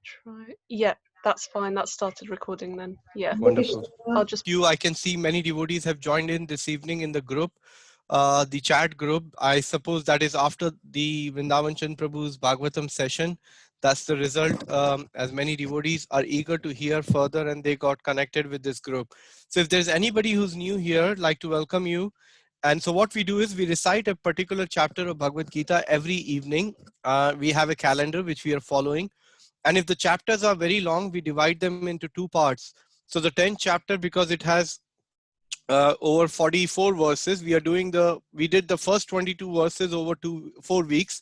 Try. Yeah, that's fine. That started recording then. Yeah. Wonderful. I'll just. I can see many devotees have joined in this evening in the group, the chat group. I suppose that is after the Vrindavan Chand Prabhu's Bhagavatam session. That's the result, as many devotees are eager to hear further and they got connected with this group. So if there's anybody who's new here, I'd like to welcome you. And so what we do is we recite a particular chapter of Bhagavad Gita every evening. We have a calendar which we are following. And if the chapters are very long, we divide them into two parts. So the 10th chapter, because it has over 44 verses, we did the first 22 verses over 4 weeks.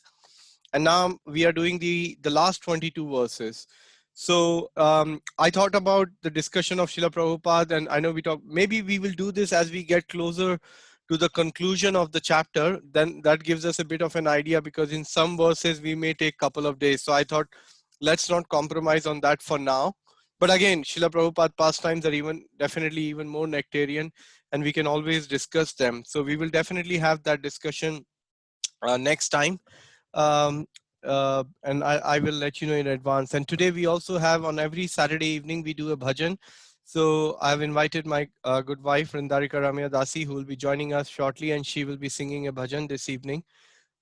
And now we are doing the last 22 verses. So I thought about the discussion of Srila Prabhupada, and I know maybe we will do this as we get closer to the conclusion of the chapter. Then that gives us a bit of an idea, because in some verses we may take a couple of days. So I thought, let's not compromise on that for now. But again, Srila Prabhupada pastimes are definitely even more nectarian, and we can always discuss them. So we will definitely have that discussion next time. And I will let you know in advance. And today we also have, on every Saturday evening, we do a bhajan. So I've invited my good wife, Rindarika Ramya Dasi, who will be joining us shortly, and she will be singing a bhajan this evening.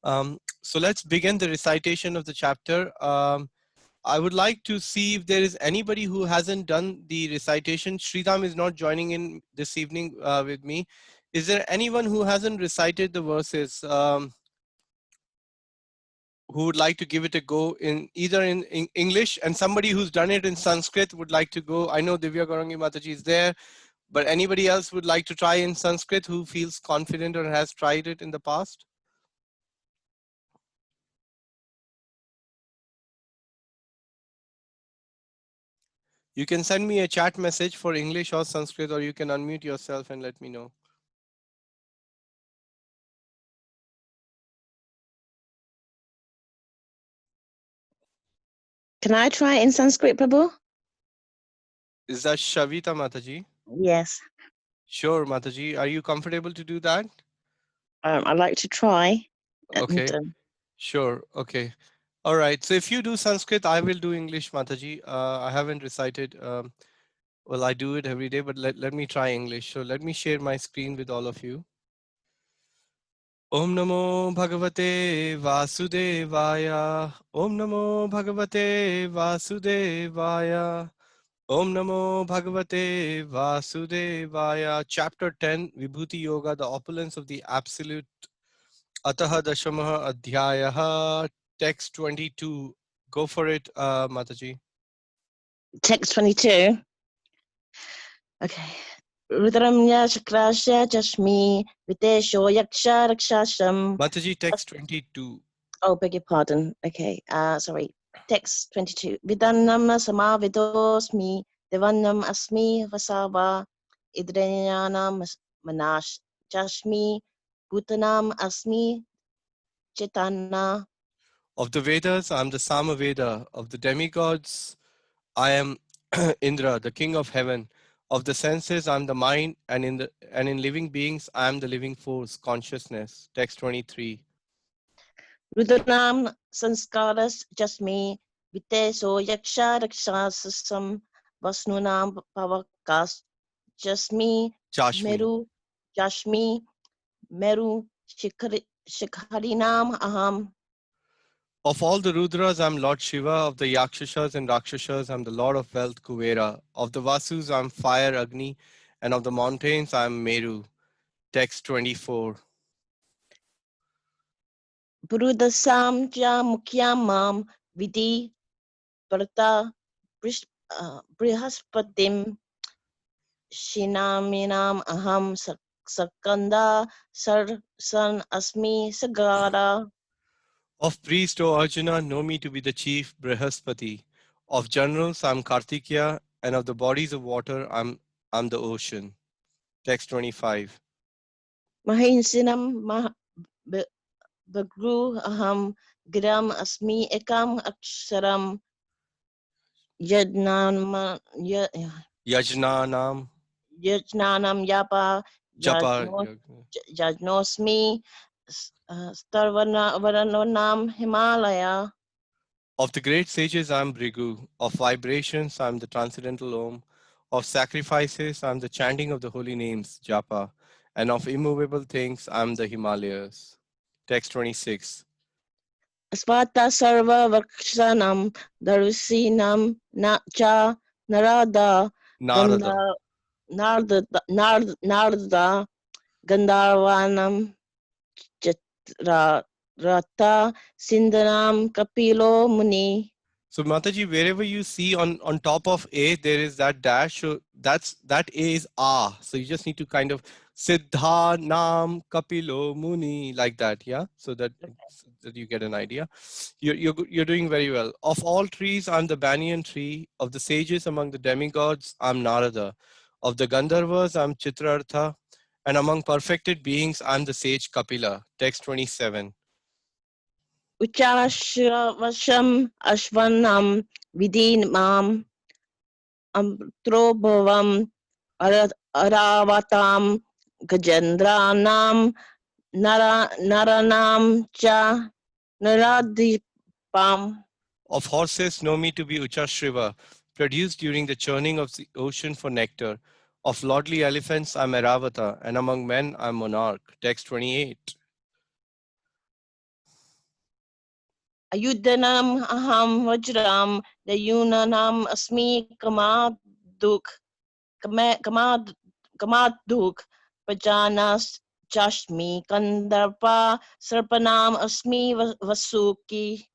So let's begin the recitation of the chapter. I would like to see if there is anybody who hasn't done the recitation. Sridham is not joining in this evening with me. Is there anyone who hasn't recited the verses, who would like to give it a go in either in English, and somebody who's done it in Sanskrit would like to go? I know Divya Gaurangi Mataji is there, but anybody else would like to try in Sanskrit who feels confident or has tried it in the past? You can send me a chat message for English or Sanskrit, or you can unmute yourself and let me know. Can I try in Sanskrit, Prabhu? Is that Shavita Mataji? Yes. Sure, Mataji. Are you comfortable to do that? I'd like to try. Okay. And, Sure. Okay. All right. So if you do Sanskrit, I will do English, Mataji. I haven't recited. Well, I do it every day, but let me try English. So let me share my screen with all of you. Om Namo Bhagavate Vasudevaya. Om Namo Bhagavate Vasudevaya. Om Namo Bhagavate Vasudevaya. Chapter 10, Vibhuti Yoga, the opulence of the Absolute. Ataha Dashamaha Adhyayaha. Text 22. Go for it, Mataji. text 22. Okay. Rudramya Chakrasya Jashmi Vitesho Yaksha Rakshasham. Mataji, text 22. Oh, beg your pardon. Okay. Sorry. Text 22. Vidannam Samavidosmi Devannam Asmi Vasava Idranyanam Manash Jashmi Bhutanam Asmi Chaitanya. Of the Vedas, I am the Samaveda. Of the demigods, I am Indra, the king of heaven. Of the senses, I am the mind, and in living beings, I am the living force, consciousness. Text 23. Rudranam Sanskaras Jasmi Viteso Yaksha Rakshasam Vasnunam Pavakas Jasmi Chashmi. Meru Jashmi Meru Shikharinam Aham. Of all the Rudras, I am Lord Shiva. Of the Yakshashas and Rakshashas, I am the Lord of wealth, Kuvera. Of the Vasus, I am fire, Agni. And of the mountains, I am Meru. Text 24. Brudasam Ja Mukyam Mam Vidi Varta Brihaspatim Shinaminam Aham Sakanda San Asmi Sagara. Of priest, O Arjuna, know me to be the chief Brihaspati. Of generals, I am Kartikeya, and of the bodies of water, I'm the ocean. Text 25. Mahinsinam Bagru Aham Gram Asmi Ekam Aksharam Yajnanam Yajnanam. Yapa Japa. Jajnosmi Starvanam Himalaya. Of the great sages, I'm Bhrigu. Of vibrations, I'm the transcendental Om. Of sacrifices, I'm the chanting of the holy names, Japa. And of immovable things, I'm the Himalayas. Text 26. Aspata sarva vakshanam darusinam na cha narada Narada. ganda narda gandharvanam chitra rata sindanam kapilo muni. So Mataji, wherever you see on top of A, there is that dash. So that A is A. So you just need to kind of Siddha Nam Kapilo Muni like that, yeah. So that you get an idea. You're doing very well. Of all trees, I'm the banyan tree. Of the sages among the demigods, I'm Narada. Of the Gandharvas, I'm Chitrartha. And among perfected beings, I'm the sage Kapila. Text 27. Uchashvasham ashvanam vidinam amtrobhavam aravatam gajendranam naranam cha naradipam. Of horses, know me to be Uchashriva, produced during the churning of the ocean for nectar. Of lordly elephants, I'm Airavata, and among men, I'm monarch. Text 28. Ayudanam aham vajram dayunanam asmi kamaduk pajanas chashmi kandarpa sarpanam asmi vasuki.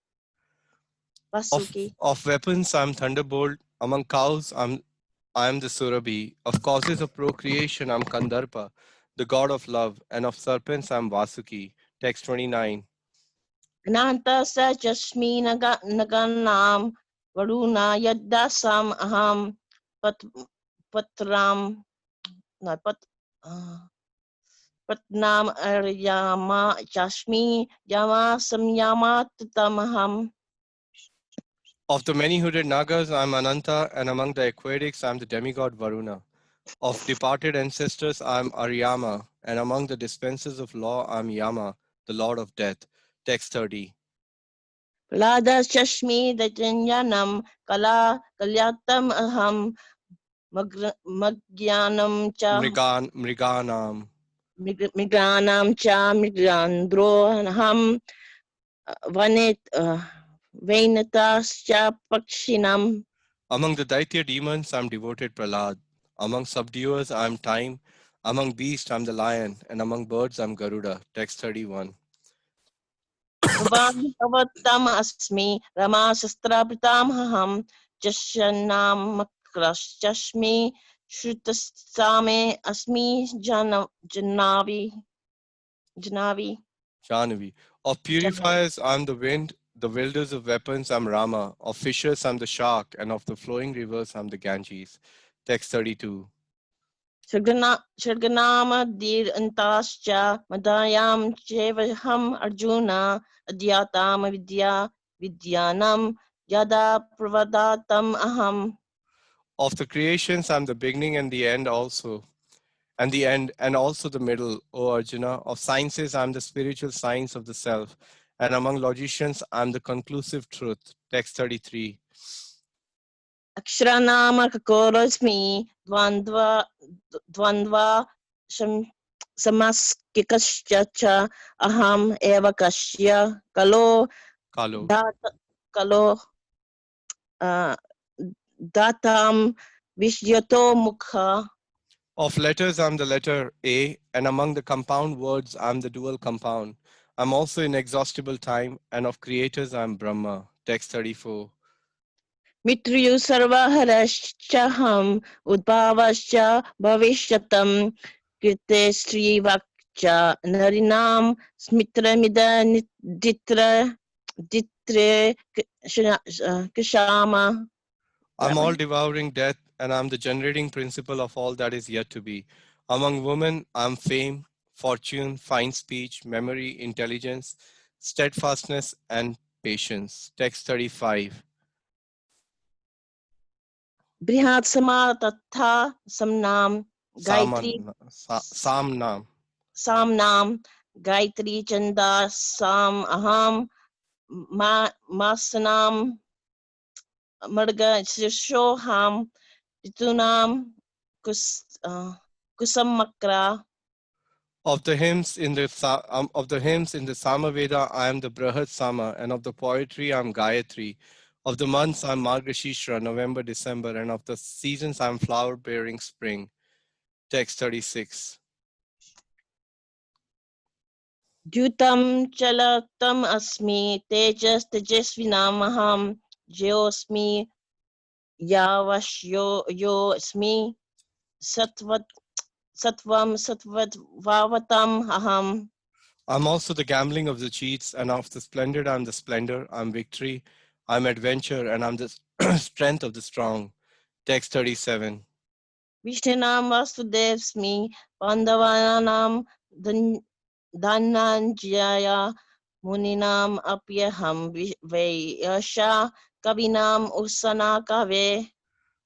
Of weapons, I'm Thunderbolt. Among cows, I am the Surabhi. Of causes of procreation, I'm Kandarpa, the god of love. And of serpents, I'm Vasuki. Text 29. Ananta sa chashmi naganam varuna yaddasam aham patram patnam aryama chashmi yama samyama tatamaham. Of the many hooded Nagas, I'm Ananta, and among the aquatics, I'm the demigod Varuna. Of departed ancestors, I'm Aryama, and among the dispensers of law, I'm Yama, the lord of death. Text 30. Lada chashmi dajanyanam kala kalyatam aham magyanam cha Mriganam. migranam cha migrandro aham vainatas cha pakshinam. Among the Daitya demons, I'm devoted Prahlad. Among subduers, I'm Time. Among beasts, I'm the lion, and among birds, I'm Garuda. Text 31. Bhavam avatam asmi rama sastrapitam aham jasyanam makraschashmi shrutasame asmi janavi. Jahnavi. Of purifiers, I'm the wind. The wielders of weapons, I'm Rama. Of fishers, I'm the shark. And of the flowing rivers, I'm the Ganges. Text 32. Sharganama dir antascha madayam chevaham arjuna adyatam vidyanam yada pravadatam aham. Of the creations, I'm the beginning and the end also. And the end and also the middle, O Arjuna. Of sciences, I'm the spiritual science of the self. And among logicians, I'm the conclusive truth. Text 33. Aksharanama kakorosmi dvandva samaskikascha aham eva kashya kalo Kalo. kalo datam vishyato mukha. Of letters, I'm the letter A, and among the compound words, I'm the dual compound. I'm also inexhaustible time, and of creators, I'm Brahma. Text 34. Mitriyu sarvaharashchaham udbhavascha bhavishyatam kirte srivakcha narinam smitramida ditre kishama. I'm all devouring death, and I'm the generating principle of all that is yet to be. Among women, I'm fame, fortune, fine speech, memory, intelligence, steadfastness, and patience. Text 35. Brihat Samatatha Samnam Gayatri Samnam. Samnam Gayatri Chanda Sam Aham Masanam Marga Shoham Ritunam Kusamakra. Of the hymns in the Samaveda, I am the Brahad Sama, and of the poetry, I am Gayatri. Of the months, I am Margashishra, November, December, and of the seasons, I am flower-bearing spring. Text 36. Dutam Chalatam Asmi Tejas Tejasvinamaham Jyosmi Yo Asmi Satvat Satvam Satvat Vavatam Aham. I'm also the gambling of the cheats, and of the splendid, I'm the splendor, I'm victory, I'm adventure, and I'm the strength of the strong. Text 37. Vishtanam Vasudevsmi Pandavanam Dhananjaya Muninam Apyaham Vayasha Kavinam Usana Kave.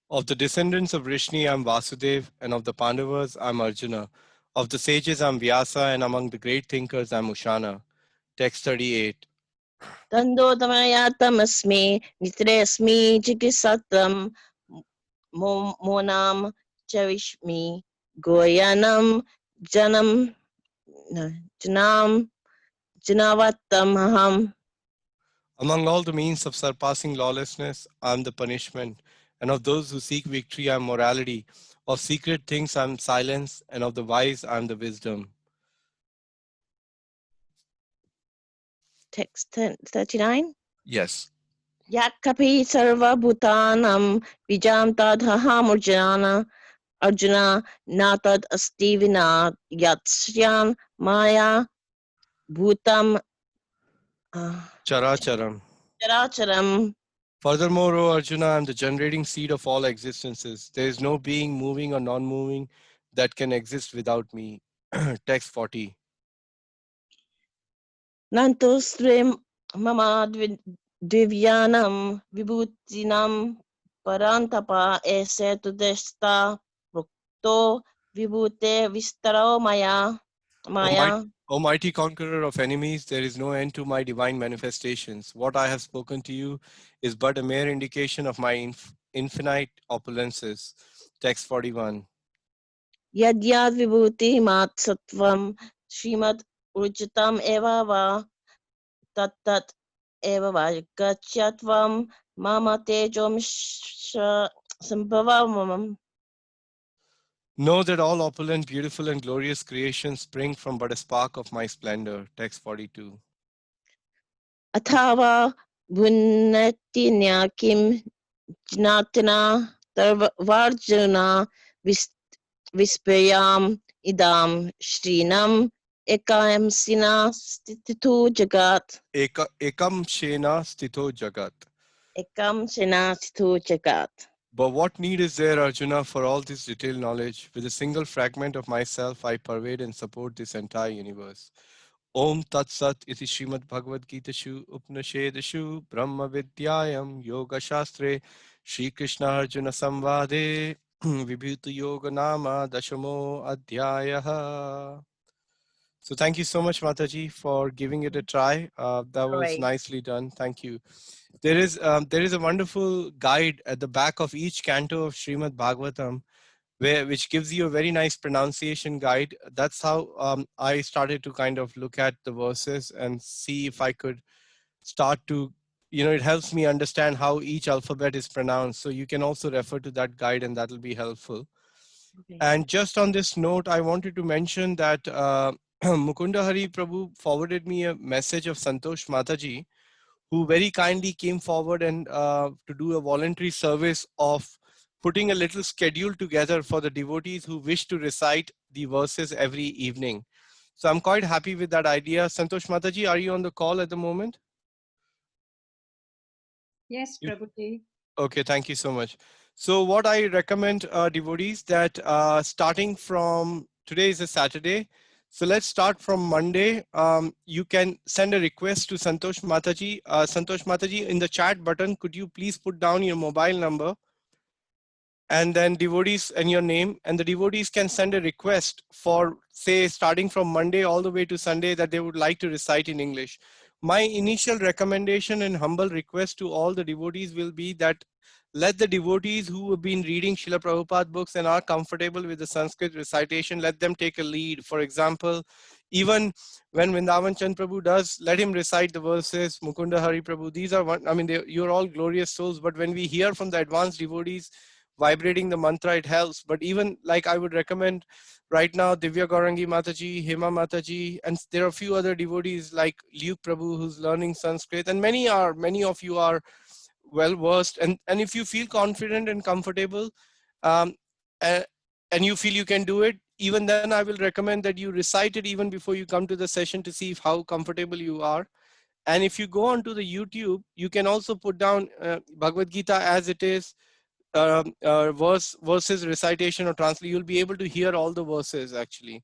Of the descendants of Rishni, I'm Vasudev, and of the Pandavas, I'm Arjuna. Of the sages, I'm Vyasa, and among the great thinkers, I'm Ushana. Text 38. Tandodamayatam Nitresmi Chikisatam Monam Chavishmi Goyanam Janam Janam Janavatam Aham. Among all the means of surpassing lawlessness, I'm the punishment. And of those who seek victory, I'm morality. Of secret things, I'm silence. And of the wise, I'm the wisdom. Text 39. Yes. Yakapi Sarva Bhutanam Vijam Tadhaham Arjuna Natad Astivina Yatsyan Maya Bhutam Characharam. Characharam. Furthermore, O Arjuna, I am the generating seed of all existences. There is no being, moving or non-moving, that can exist without me. Text 40. Nantosrim Mama Divyanam Vibhutinam Parantapa Ese Tudesta Rukto Vibhute Vistaro Maya. O mighty conqueror of enemies, there is no end to my divine manifestations. What I have spoken to you is but a mere indication of my infinite opulences. Text 41. Yadyad Vibhuti Mat Sattvam Srimad Ujitam Eva Va Tat Eva Va Gachyatvam Mama Tejom Sambhavamam. Know that all opulent, beautiful, and glorious creations spring from but a spark of my splendor. Text 42. Athava Bunnatinya Kim Jnatana Varjuna Vispayam Idam Shrinam Ekam Sina Stitu Jagat. Ekam Shena Stito Jagat. Ekam Sina Stitu Jagat. But what need is there, Arjuna, for all this detailed knowledge? With a single fragment of myself, I pervade and support this entire universe. Om Tat Sat iti Srimad Bhagavad Gita Shu Upnashedashu Brahma Vidyayam Yoga Shastre Shri Krishna Arjuna Samvade Vibhuti Yoga Nama Dashamo Adhyayaha. So thank you so much, Mataji, for giving it a try. That was Right. nicely done. Thank you. There is a wonderful guide at the back of each canto of Srimad Bhagavatam, which gives you a very nice pronunciation guide. That's how I started to kind of look at the verses and see if I could start to, it helps me understand how each alphabet is pronounced. So you can also refer to that guide and that'll be helpful. Okay. And just on this note, I wanted to mention that Mukunda Hari Prabhu forwarded me a message of Santosh Mataji, who very kindly came forward and to do a voluntary service of putting a little schedule together for the devotees who wish to recite the verses every evening. So I'm quite happy with that idea. Santosh Mataji, are you on the call at the moment? Yes, Prabhuji. Okay, thank you so much. So what I recommend devotees that starting from today is a Saturday. So let's start from Monday. You can send a request to Santosh Mataji. Santosh Mataji, in the chat button, could you please put down your mobile number and then devotees and your name, and the devotees can send a request for, say, starting from Monday all the way to Sunday that they would like to recite in English. My initial recommendation and humble request to all the devotees will be that let the devotees who have been reading Srila Prabhupada books and are comfortable with the Sanskrit recitation, let them take a lead. For example, even when Vrindavan Chand Prabhu does, let him recite the verses, Mukunda Hari Prabhu. These are one, I mean, you're all glorious souls, but when we hear from the advanced devotees vibrating the mantra, it helps. But even like I would recommend right now, Divya Gaurangi Mataji, Hema Mataji, and there are a few other devotees like Luke Prabhu who's learning Sanskrit, and many of you are well versed. And if you feel confident and comfortable, um, and, and you feel you can do it, even then I will recommend that you recite it even before you come to the session to see how comfortable you are. And if you go onto the YouTube, you can also put down Bhagavad Gita as it is, verses recitation or translate. You'll be able to hear all the verses actually.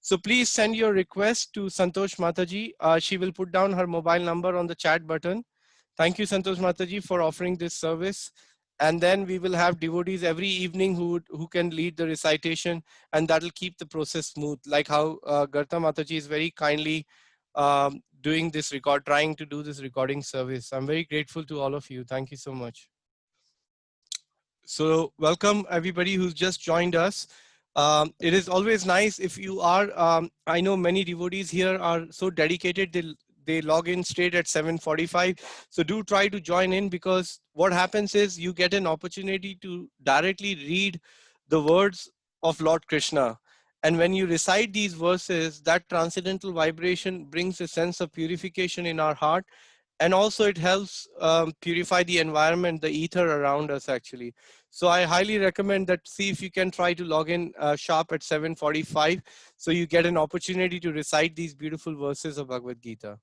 So please send your request to Santosh Mataji. She will put down her mobile number on the chat button. Thank you, Santosh Mataji, for offering this service. And then we will have devotees every evening who can lead the recitation, and that'll keep the process smooth, like how Garta Mataji is very kindly doing this trying to do this recording service. I'm very grateful to all of you. Thank you so much. So welcome everybody who's just joined us. It is always nice if you are, I know many devotees here are so dedicated, they log in straight at 7:45. So do try to join in, because what happens is you get an opportunity to directly read the words of Lord Krishna. And when you recite these verses, that transcendental vibration brings a sense of purification in our heart. And also it helps purify the environment, the ether around us actually. So I highly recommend that, see if you can try to log in sharp at 7:45, so you get an opportunity to recite these beautiful verses of Bhagavad Gita.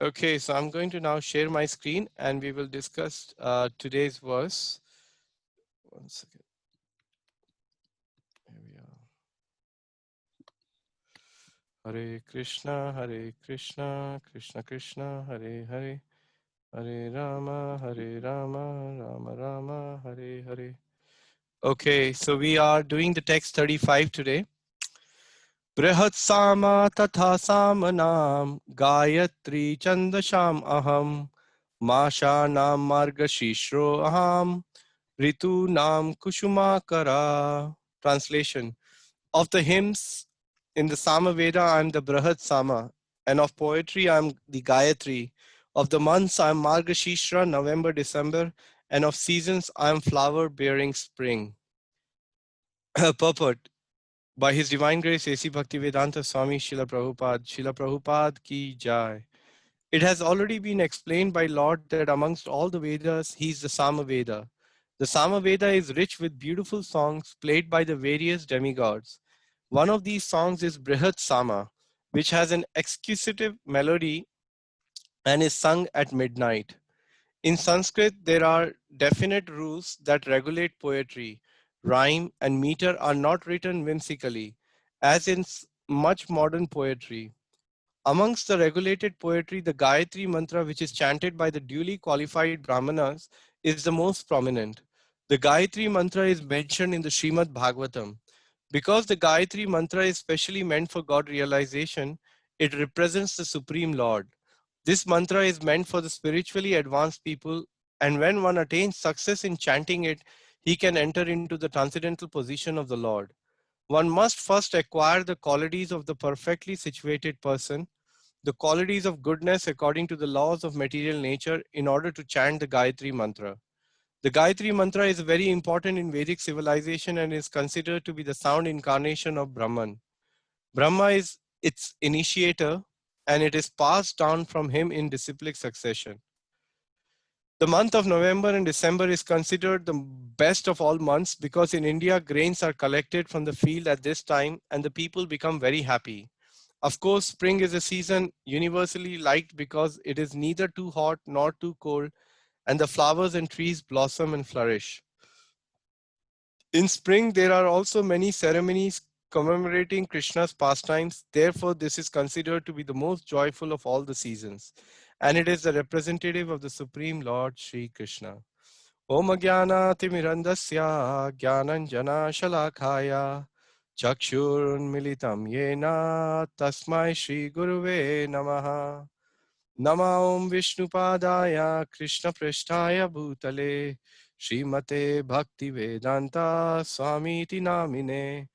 Okay, so I'm going to now share my screen and we will discuss today's verse. One second. Here we are. Hare Krishna, Krishna Krishna, Hare Hare. Hare Rama, Rama Rama, Hare Hare. Okay, so we are doing the text 35 today. Brihat Sama Tatha Samanam Gayatri Chandasham Aham Masha Nam Margashishro Aham Ritu Nam Kushumakara. Translation. Of the hymns in the Samaveda, I am the Brihat Sama, and of poetry, I am the Gayatri. Of the months, I am Margashishra, November, December, and of seasons, I am flower-bearing spring. Purport. By His Divine Grace, A.C. Bhaktivedanta Swami Srila Prabhupada ki jai. It has already been explained by Lord that amongst all the Vedas, He is the Samaveda. The Samaveda is rich with beautiful songs played by the various demigods. One of these songs is Brihat Sama, which has an exquisite melody and is sung at midnight. In Sanskrit, there are definite rules that regulate poetry. Rhyme and meter are not written whimsically, as in much modern poetry. Amongst the regulated poetry, the Gayatri mantra, which is chanted by the duly qualified Brahmanas, is the most prominent. The Gayatri mantra is mentioned in the Srimad Bhagavatam. Because the Gayatri mantra is specially meant for God realization, it represents the Supreme Lord. This mantra is meant for the spiritually advanced people, and when one attains success in chanting it, he can enter into the transcendental position of the Lord. One must first acquire the qualities of the perfectly situated person, the qualities of goodness according to the laws of material nature, in order to chant the Gayatri mantra. The Gayatri mantra is very important in Vedic civilization and is considered to be the sound incarnation of Brahman. Brahma is its initiator, and it is passed down from him in disciplic succession. The month of November and December is considered the best of all months because in India, grains are collected from the field at this time and the people become very happy. Of course, spring is a season universally liked because it is neither too hot nor too cold, and the flowers and trees blossom and flourish. In spring, there are also many ceremonies commemorating Krishna's pastimes. Therefore, this is considered to be the most joyful of all the seasons, and it is the representative of the Supreme Lord Sri Krishna. Om Jnana Timirandasya Jnananjana Shalakaya Chakshurunmilitam yena tasmai Shri Guruve namaha. Nama Om Vishnupadaya Krishna Prishtaya Bhutale Srimate Bhakti Vedanta Swamiti Namine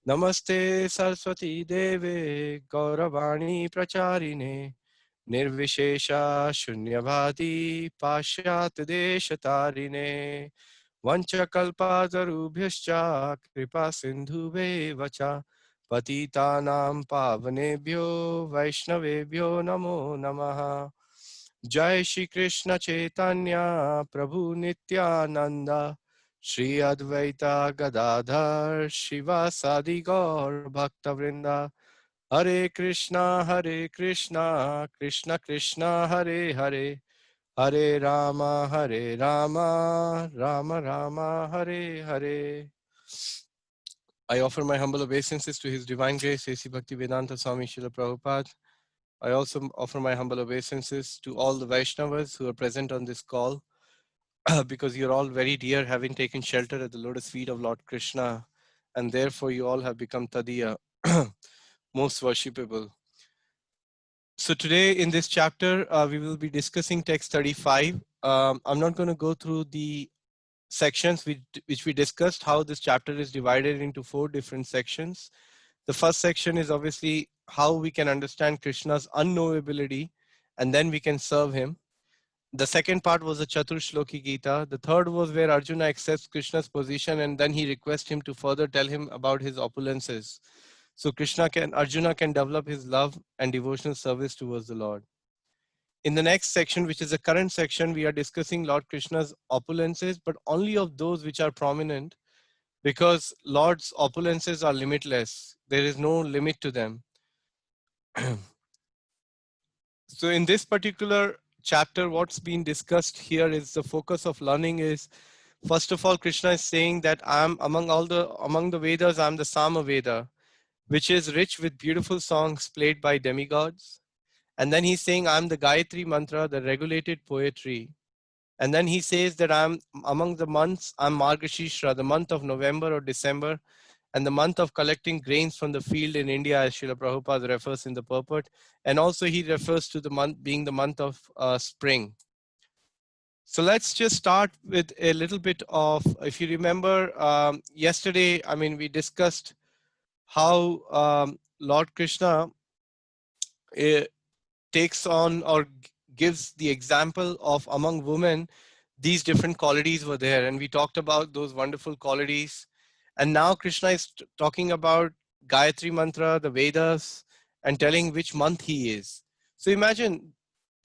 Namaste Saraswati Deve Gauravani Pracharine Nirvishesha Shunyavadi Pashyat Deshatarine Vanchakalpatarubhyascha Kripa Sindhuve Vacha Patitanam Pavanebhyo Vaishnavebhyo Namo Namaha Jai Shri Krishna Chaitanya Prabhu Nityananda Shri Advaita Gadadhar Shivasadi Gaur Bhaktavrinda Hare Krishna Krishna Krishna Hare Hare Hare Rama Rama Rama Hare Hare. I offer my humble obeisances to His Divine Grace, A.C. Bhaktivedanta Swami Srila Prabhupada. I also offer my humble obeisances to all the Vaishnavas who are present on this call, because you're all very dear, having taken shelter at the lotus feet of Lord Krishna, and therefore you all have become Tadiya, most worshipable. So today in this chapter, we will be discussing text 35. I'm not going to go through the sections which we discussed, how this chapter is divided into 4 different sections. The first section is obviously how we can understand Krishna's unknowability and then we can serve him. The second part was the Chatur Shloki Gita. The third was where Arjuna accepts Krishna's position and then he requests him to further tell him about his opulences. So Arjuna can develop his love and devotional service towards the Lord. In the next section, which is the current section, we are discussing Lord Krishna's opulences, but only of those which are prominent, because Lord's opulences are limitless. There is no limit to them. So in this particular chapter, what's been discussed here is the focus of learning is, first of all, Krishna is saying that I'm among the Vedas, I'm the Sama Veda, which is rich with beautiful songs played by demigods. And then he's saying, I'm the Gayatri Mantra, the regulated poetry. And then he says that I'm among the months, I'm Margashishra, the month of November or December, and the month of collecting grains from the field in India, as Srila Prabhupada refers in the purport. And also he refers to the month being the month of spring. So let's just start with a little bit of, if you remember yesterday, I mean, we discussed how Lord Krishna takes on or gives the example of among women, these different qualities were there. And we talked about those wonderful qualities. And now Krishna is talking about Gayatri Mantra, the Vedas, and telling which month he is. So imagine,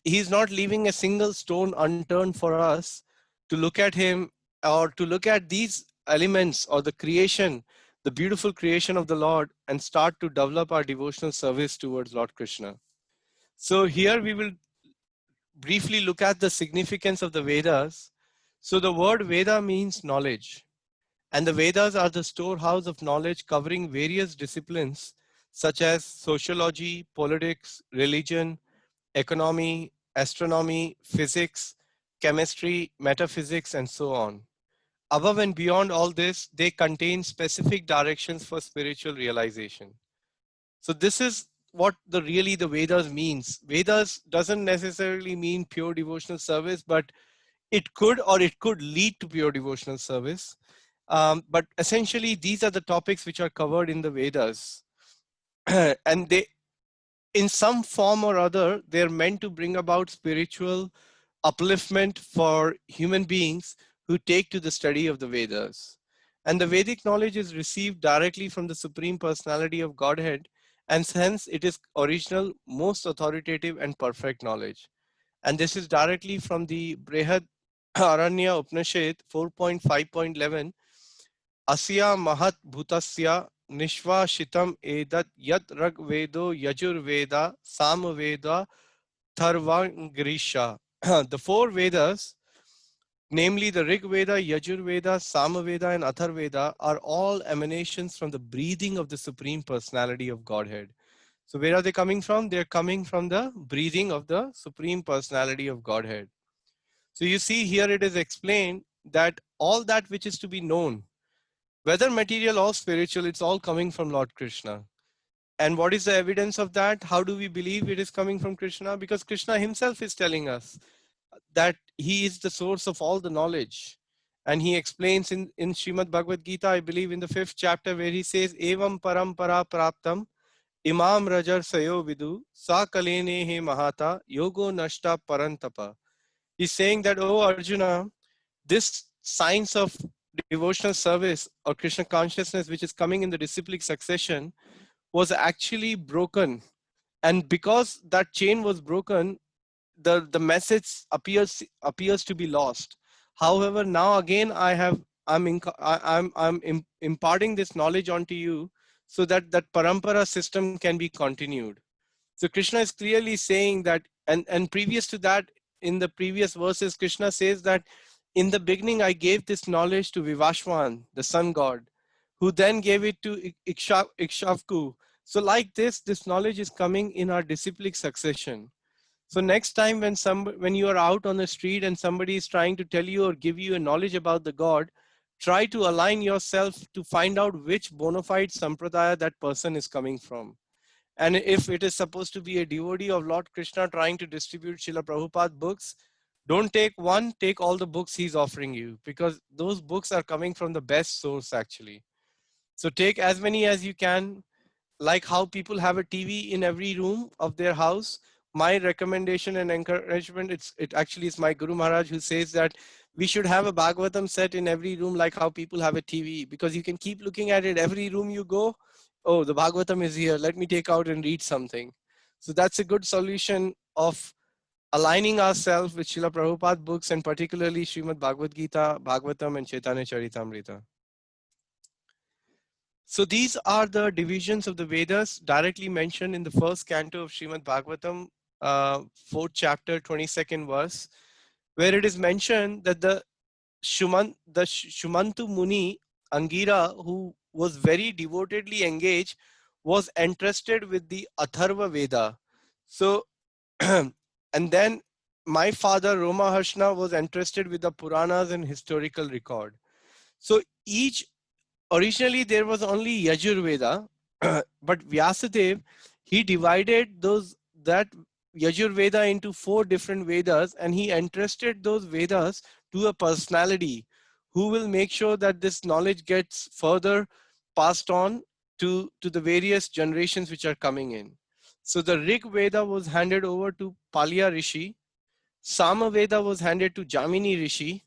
he's not leaving a single stone unturned for us to look at him or to look at these elements or the creation, the beautiful creation of the Lord, and start to develop our devotional service towards Lord Krishna. So here we will briefly look at the significance of the Vedas. So the word Veda means knowledge, and the Vedas are the storehouse of knowledge covering various disciplines such as sociology, politics, religion, economy, astronomy, physics, chemistry, metaphysics, and so on. Above and beyond all this, they contain specific directions for spiritual realization. So this is what the Vedas means. Vedas doesn't necessarily mean pure devotional service, but it could lead to pure devotional service. But essentially, these are the topics which are covered in the Vedas. And they, in some form or other, they're meant to bring about spiritual upliftment for human beings who take to the study of the Vedas. And the Vedic knowledge is received directly from the Supreme Personality of Godhead, and hence it is original, most authoritative and perfect knowledge. And this is directly from the Brihad Aranya Upanishad 4.5.11. Asya Mahat Bhutasya Nishva Shitam Edat Yat Rag Vedo Yajur Veda Sam Veda Tharvangrisha. The 4 Vedas, namely the Rig Veda, Yajur Veda, Sama Veda, and Athar Veda, are all emanations from the breathing of the Supreme Personality of Godhead. So where are they coming from? They're coming from the breathing of the Supreme Personality of Godhead. So you see here it is explained that all that which is to be known, Whether material or spiritual, it's all coming from Lord Krishna. And what is the evidence of that? How do we believe it is coming from Krishna? Because Krishna himself is telling us that he is the source of all the knowledge. And he explains in Srimad Bhagavad Gita, I believe in the 5th chapter, where he says, Evam parampara praptam imam rajar sayo vidu sa kalene he mahata yogo nashta parantapa. He's saying that, oh Arjuna, this science of devotional service or Krishna consciousness, which is coming in the disciplic succession, was actually broken. And because that chain was broken, the message appears to be lost. However, now again I'm imparting this knowledge onto you so that that parampara system can be continued. So Krishna is clearly saying that, and previous to that, in the previous verses, Krishna says that in the beginning I gave this knowledge to Vivashwan, the sun god, who then gave it to Ikshavku. So like this knowledge is coming in our disciplic succession. So next time when you are out on the street and somebody is trying to tell you or give you a knowledge about the God, try to align yourself to find out which bona fide sampradaya that person is coming from. And if it is supposed to be a devotee of Lord Krishna trying to distribute Srila Prabhupada books, don't take one, take all the books he's offering you, because those books are coming from the best source actually. So take as many as you can. Like how people have a TV in every room of their house, my recommendation and encouragement, it actually is my Guru Maharaj who says that we should have a Bhagavatam set in every room, like how people have a TV, because you can keep looking at it every room you go. Oh, the Bhagavatam is here, let me take out and read something. So that's a good solution of aligning ourselves with Srila Prabhupada books, and particularly Srimad Bhagavad Gita, Bhagavatam, and Chaitanya Charitamrita. So these are the divisions of the Vedas directly mentioned in the first canto of Srimad Bhagavatam, 4th chapter, 22nd verse, where it is mentioned that the Shumantu Muni, Angira, who was very devotedly engaged, was entrusted with the Atharva Veda. So, and then my father, Roma Harshna, was entrusted with the Puranas and historical record. So originally there was only Yajurveda, but Vyasadeva, he divided that Yajurveda into 4 different Vedas, and he entrusted those Vedas to a personality who will make sure that this knowledge gets further passed on to the various generations which are coming in. So the Rig Veda was handed over to Palya Rishi, Sama Veda was handed to Jamini Rishi,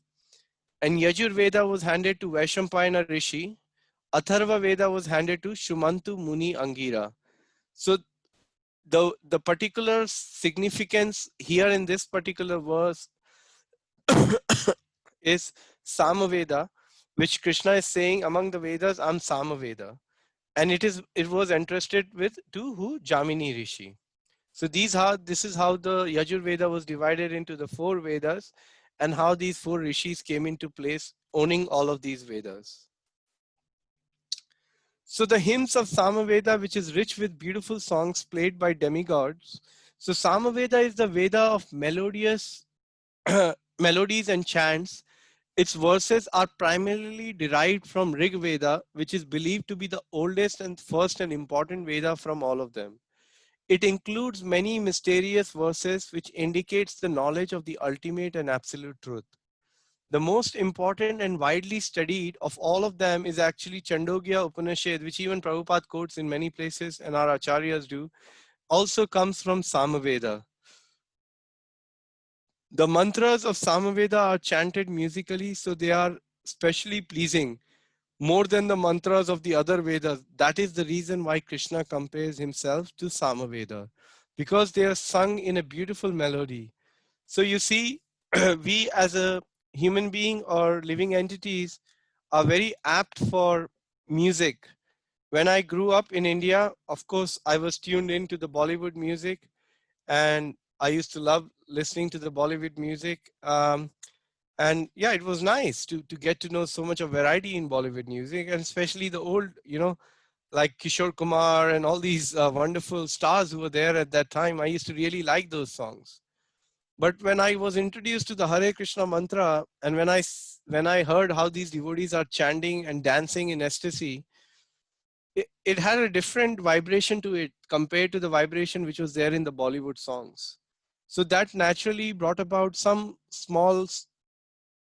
and Yajurveda was handed to Vaishampayana Rishi. Atharva Veda was handed to Shumantu Muni Angira. So the particular significance here in this particular verse is Samaveda, which Krishna is saying among the Vedas, I'm Samaveda. And it was entrusted to who? Jamini Rishi. So this is how the Yajurveda was divided into the 4 Vedas, and how these 4 rishis came into place owning all of these Vedas. So the hymns of Samaveda, which is rich with beautiful songs played by demigods. So Samaveda is the Veda of melodious melodies and chants. Its verses are primarily derived from Rig Veda, which is believed to be the oldest and first and important Veda from all of them. It includes many mysterious verses which indicates the knowledge of the ultimate and absolute truth. The most important and widely studied of all of them is actually Chandogya Upanishad, which even Prabhupada quotes in many places and our acharyas do, also comes from Samaveda. The mantras of Samaveda are chanted musically, so they are specially pleasing, more than the mantras of the other Vedas. That is the reason why Krishna compares himself to Samaveda, because they are sung in a beautiful melody. So you see, we as a human being or living entities are very apt for music. When I grew up in India, of course, I was tuned into the Bollywood music, and I used to love listening to the Bollywood music. And yeah, it was nice to get to know so much of variety in Bollywood music, and especially the old, like Kishore Kumar and all these wonderful stars who were there at that time. I used to really like those songs. But when I was introduced to the Hare Krishna mantra, and when I heard how these devotees are chanting and dancing in ecstasy, it had a different vibration to it compared to the vibration which was there in the Bollywood songs. So that naturally brought about some small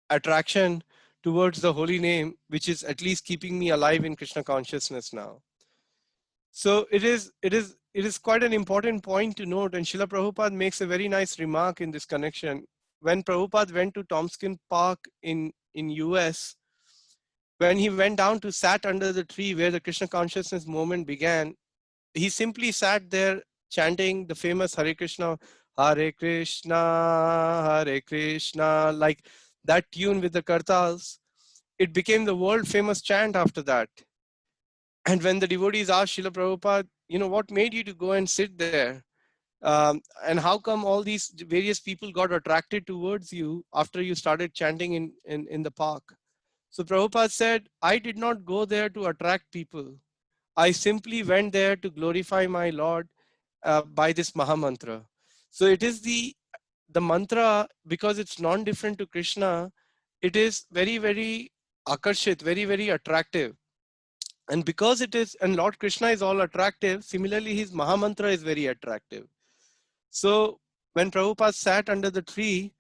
attraction towards the holy name, which is at least keeping me alive in Krishna consciousness now. So it is quite an important point to note, and Srila Prabhupada makes a very nice remark in this connection. When Prabhupada went to Tompkins Park in US, when he went down to sat under the tree where the Krishna consciousness movement began, he simply sat there chanting the famous Hare Krishna, Hare Krishna, like that tune with the kartals. It became the world famous chant after that. And when the devotees asked Srila Prabhupada, what made you to go and sit there? And how come all these various people got attracted towards you after you started chanting in the park? So Prabhupada said, I did not go there to attract people. I simply went there to glorify my Lord by this Mahamantra. So it is the mantra, because it's non-different to Krishna, it is very, very akarshit, very, very attractive. And because it is, and Lord Krishna is all attractive, similarly his Mahamantra is very attractive. So when Prabhupada sat under the tree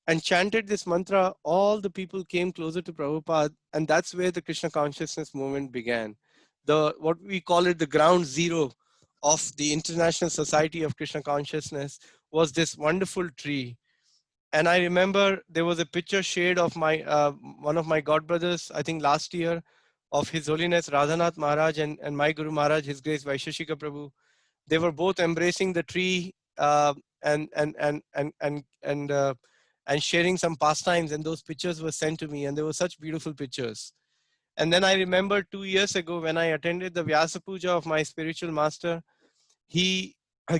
and chanted this mantra, all the people came closer to Prabhupada, and that's where the Krishna consciousness movement began. What we call it, the ground zero of the International Society of Krishna Consciousness was this wonderful tree. And I remember there was a picture shared of my one of my godbrothers, I think last year, of His Holiness Radhanath Maharaj and my Guru Maharaj, His Grace Vaisheshika Prabhu. They were both embracing the tree and sharing some pastimes, and those pictures were sent to me, and they were such beautiful pictures. And then I remember 2 years ago when I attended the Vyasa Puja of my spiritual master, he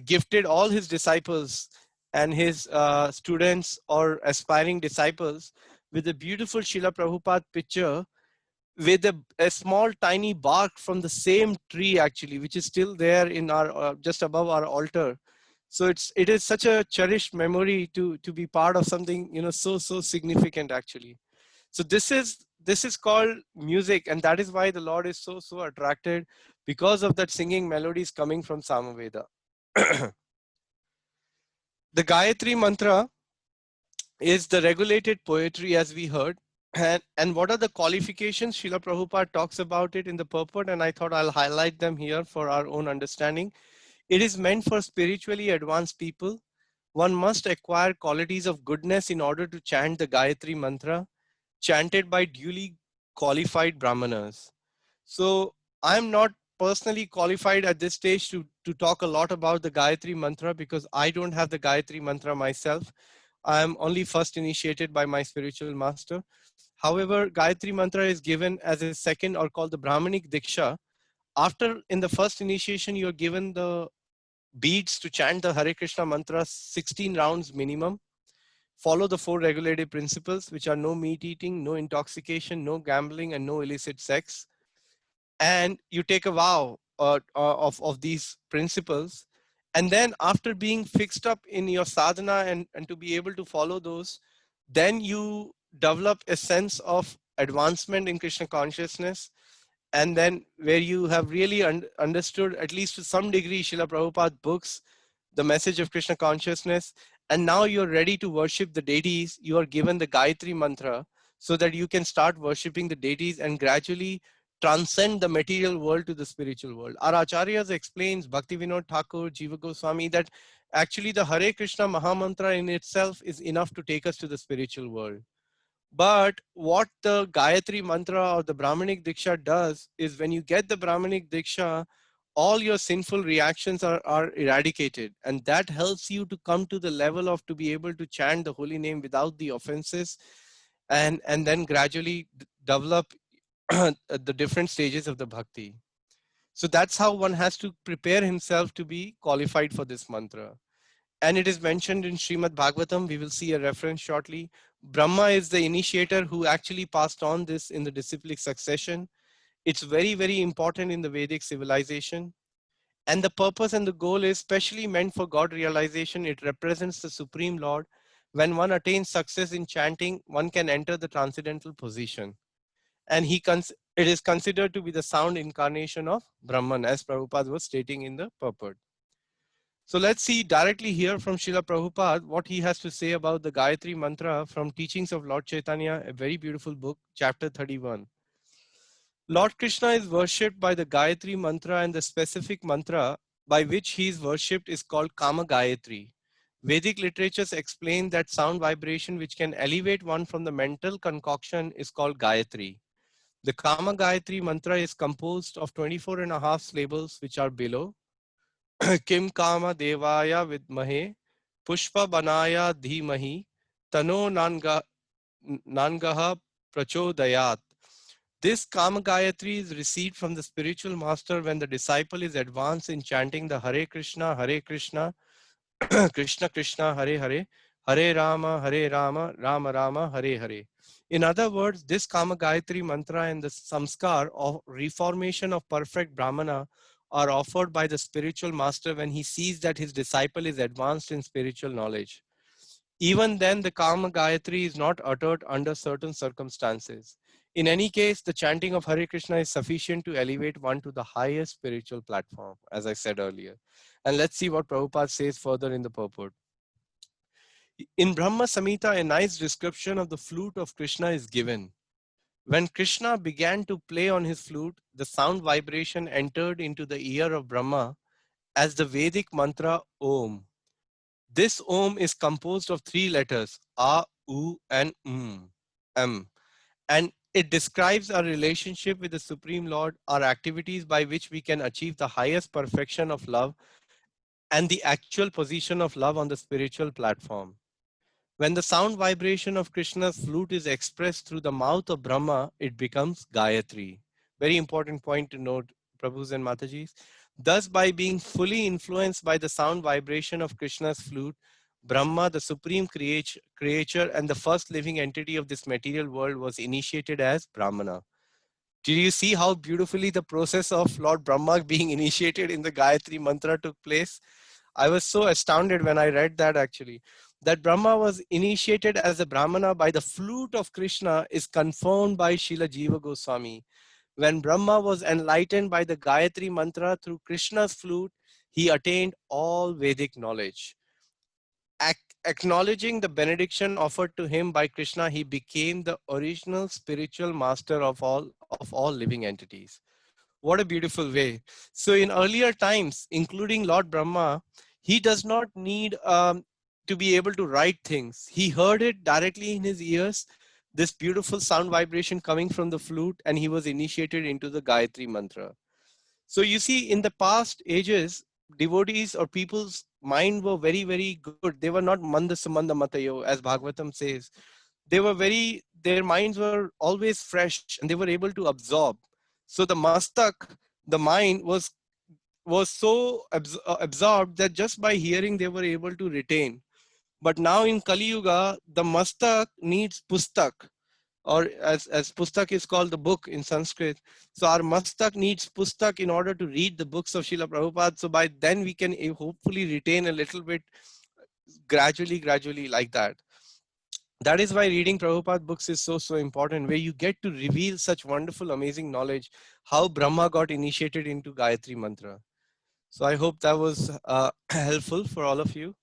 gifted all his disciples and his students or aspiring disciples with a beautiful Srila Prabhupada picture with a small tiny bark from the same tree, actually, which is still there in our just above our altar. So it is such a cherished memory to be part of something so significant, actually. So this is called music, and that is why the Lord is so attracted, because of that singing melodies coming from Samaveda. The Gayatri mantra is the regulated poetry, as we heard. And what are the qualifications? Srila Prabhupada talks about it in the purport, and I thought I'll highlight them here for our own understanding. It is meant for spiritually advanced people. One must acquire qualities of goodness in order to chant the Gayatri mantra, chanted by duly qualified Brahmanas. So I'm not personally qualified at this stage to talk a lot about the Gayatri mantra, because I don't have the Gayatri mantra myself. I'm only first initiated by my spiritual master. However, Gayatri mantra is given as a second, or called the Brahmanic Diksha. After, in the first initiation, you're given the beads to chant the Hare Krishna mantra 16 rounds minimum. Follow the 4 regulative principles, which are no meat eating, no intoxication, no gambling, and no illicit sex. And you take a vow of these principles. And then after being fixed up in your sadhana and to be able to follow those, then you develop a sense of advancement in Krishna consciousness. And then where you have really understood, at least to some degree, Srila Prabhupada books, the message of Krishna consciousness, and now you're ready to worship the deities, you are given the Gayatri mantra so that you can start worshiping the deities and gradually transcend the material world to the spiritual world. Our Acharyas explains, Bhaktivinoda Thakur, Jiva Goswami, that actually the Hare Krishna Mahamantra in itself is enough to take us to the spiritual world. But what the Gayatri mantra or the Brahmanic Diksha does is, when you get the Brahmanic Diksha, all your sinful reactions are eradicated. And that helps you to come to the level of to be able to chant the holy name without the offenses, and then gradually develop the different stages of the bhakti. So that's how one has to prepare himself to be qualified for this mantra. And it is mentioned in Srimad Bhagavatam. We will see a reference shortly. Brahma is the initiator who actually passed on this in the disciplic succession. It's very, very important in the Vedic civilization. And the purpose and the goal is specially meant for God realization. It represents the Supreme Lord. When one attains success in chanting, one can enter the transcendental position. And it is considered to be the sound incarnation of Brahman, as Prabhupada was stating in the purport. So let's see directly here from Srila Prabhupada what he has to say about the Gayatri Mantra from Teachings of Lord Chaitanya, a very beautiful book, chapter 31. Lord Krishna is worshipped by the Gayatri Mantra, and the specific mantra by which he is worshipped is called Kama Gayatri. Vedic literatures explain that sound vibration which can elevate one from the mental concoction is called Gayatri. The Kama Gayatri Mantra is composed of 24.5 syllables which are below. Kim Kama Devaya Vidmahe Pushpa Banaya Dhimahi Tano Nangaha Prachodayat. This Kama Gayatri is received from the spiritual master when the disciple is advanced in chanting the Hare Krishna, Krishna Krishna, Hare Hare, Hare Rama, Rama Rama, Hare Hare. In other words, this Kama Gayatri mantra and the samskar of reformation of perfect Brahmana are offered by the spiritual master when he sees that his disciple is advanced in spiritual knowledge. Even then, the Kama Gayatri is not uttered under certain circumstances. In any case, the chanting of Hare Krishna is sufficient to elevate one to the highest spiritual platform, as I said earlier. And let's see what Prabhupada says further in the purport. In Brahma Samhita, a nice description of the flute of Krishna is given. When Krishna began to play on his flute, the sound vibration entered into the ear of Brahma as the Vedic mantra Om. This Om is composed of 3 letters, A, U, and M. And it describes our relationship with the Supreme Lord, our activities by which we can achieve the highest perfection of love, and the actual position of love on the spiritual platform. When the sound vibration of Krishna's flute is expressed through the mouth of Brahma, it becomes Gayatri. Very important point to note, Prabhus and Matajis. Thus, by being fully influenced by the sound vibration of Krishna's flute, Brahma, the supreme creature and the first living entity of this material world, was initiated as Brahmana. Did you see how beautifully the process of Lord Brahma being initiated in the Gayatri mantra took place? I was so astounded when I read that actually. That Brahma was initiated as a Brahmana by the flute of Krishna is confirmed by Srila Jiva Goswami. When Brahma was enlightened by the Gayatri mantra through Krishna's flute, he attained all Vedic knowledge. Acknowledging the benediction offered to him by Krishna, he became the original spiritual master of all living entities. What a beautiful way. So in earlier times, including Lord Brahma, he does not need to be able to write things. He heard it directly in his ears, this beautiful sound vibration coming from the flute, and he was initiated into the Gayatri mantra. So you see, in the past ages, devotees or people's mind were very, very good. They were not manda samanda matayo, as Bhagavatam says. Their minds were always fresh and they were able to absorb. So the mastak, the mind was so absorbed that just by hearing they were able to retain. But now in Kali Yuga, the mastak needs pustak, or as pustak is called the book in Sanskrit. So our mastak needs pustak in order to read the books of Srila Prabhupada. So by then we can hopefully retain a little bit gradually like that. That is why reading Prabhupada books is so important, where you get to reveal such wonderful, amazing knowledge, how Brahma got initiated into Gayatri Mantra. So I hope that was helpful for all of you.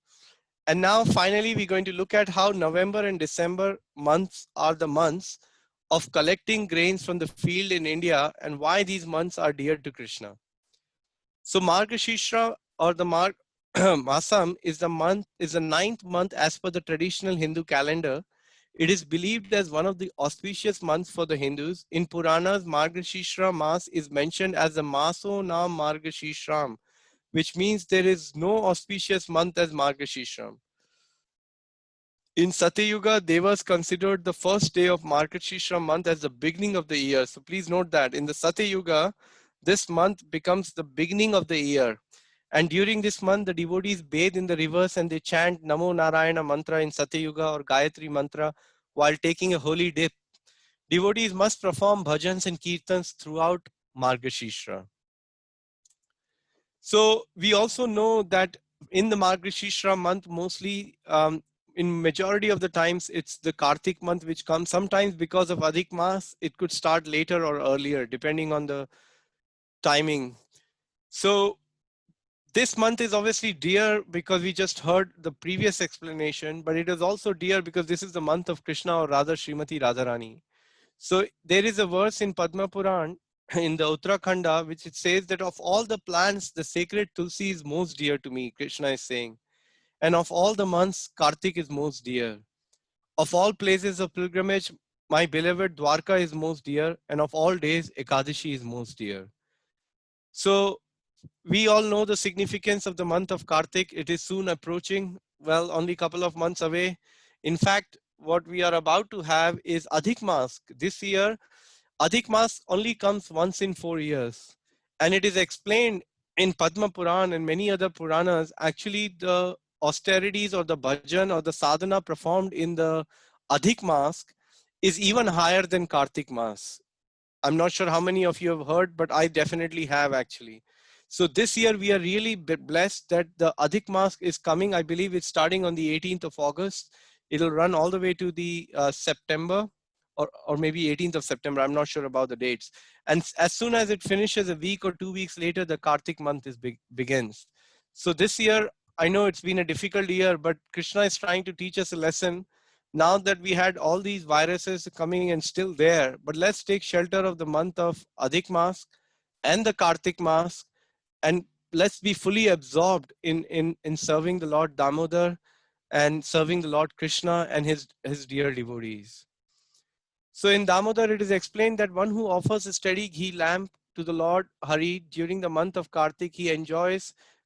And now finally, we're going to look at how November and December months are the months of collecting grains from the field in India and why these months are dear to Krishna. So Margashira, or the Masam, is the 9th month as per the traditional Hindu calendar. It is believed as one of the auspicious months for the Hindus. In Puranas, Margashira Mas is mentioned as the Maso Nam Margashiram, which means there is no auspicious month as Margashiram. In Satyuga, Devas considered the first day of Margashira month as the beginning of the year. So please note that in the Satyuga, this month becomes the beginning of the year. And during this month, the devotees bathe in the rivers and they chant Namo Narayana mantra in Satyuga or Gayatri mantra while taking a holy dip. Devotees must perform bhajans and kirtans throughout Margashira. So we also know that in the Margashira month, mostly in majority of the times, it's the Kartik month which comes. Sometimes because of Adhik Mas, it could start later or earlier, depending on the timing. So this month is obviously dear because we just heard the previous explanation, but it is also dear because this is the month of Krishna, or rather Srimati Radharani. So there is a verse in Padma Puran in the Uttarakhanda, which it says that of all the plants, the sacred Tulsi is most dear to me, Krishna is saying. And of all the months, Kartik is most dear. Of all places of pilgrimage, my beloved Dwarka is most dear. And of all days, Ekadashi is most dear. So we all know the significance of the month of Kartik. It is soon approaching, well, only a couple of months away. In fact, what we are about to have is Adhik Mas. This year, Adhik Mas only comes once in 4 years. And it is explained in Padma Puran and many other Puranas, actually the austerities or the bhajan or the sadhana performed in the Adhik Mas is even higher than Kartik Mas. I'm not sure how many of you have heard, but I definitely have actually. So this year we are really blessed that the Adhik Mas is coming. I believe it's starting on the 18th of August. It'll run all the way to the September or maybe 18th of September. I'm not sure about the dates. And as soon as it finishes, a week or 2 weeks later, the Kartik month begins. So this year, I know it's been a difficult year, but Krishna is trying to teach us a lesson. Now that we had all these viruses coming and still there, but let's take shelter of the month of Adhik Mas and the Kartik Mas, and let's be fully absorbed in serving the Lord Damodar and serving the Lord Krishna and his dear devotees. So in Damodar, it is explained that one who offers a steady ghee lamp to the Lord Hari during the month of Kartik,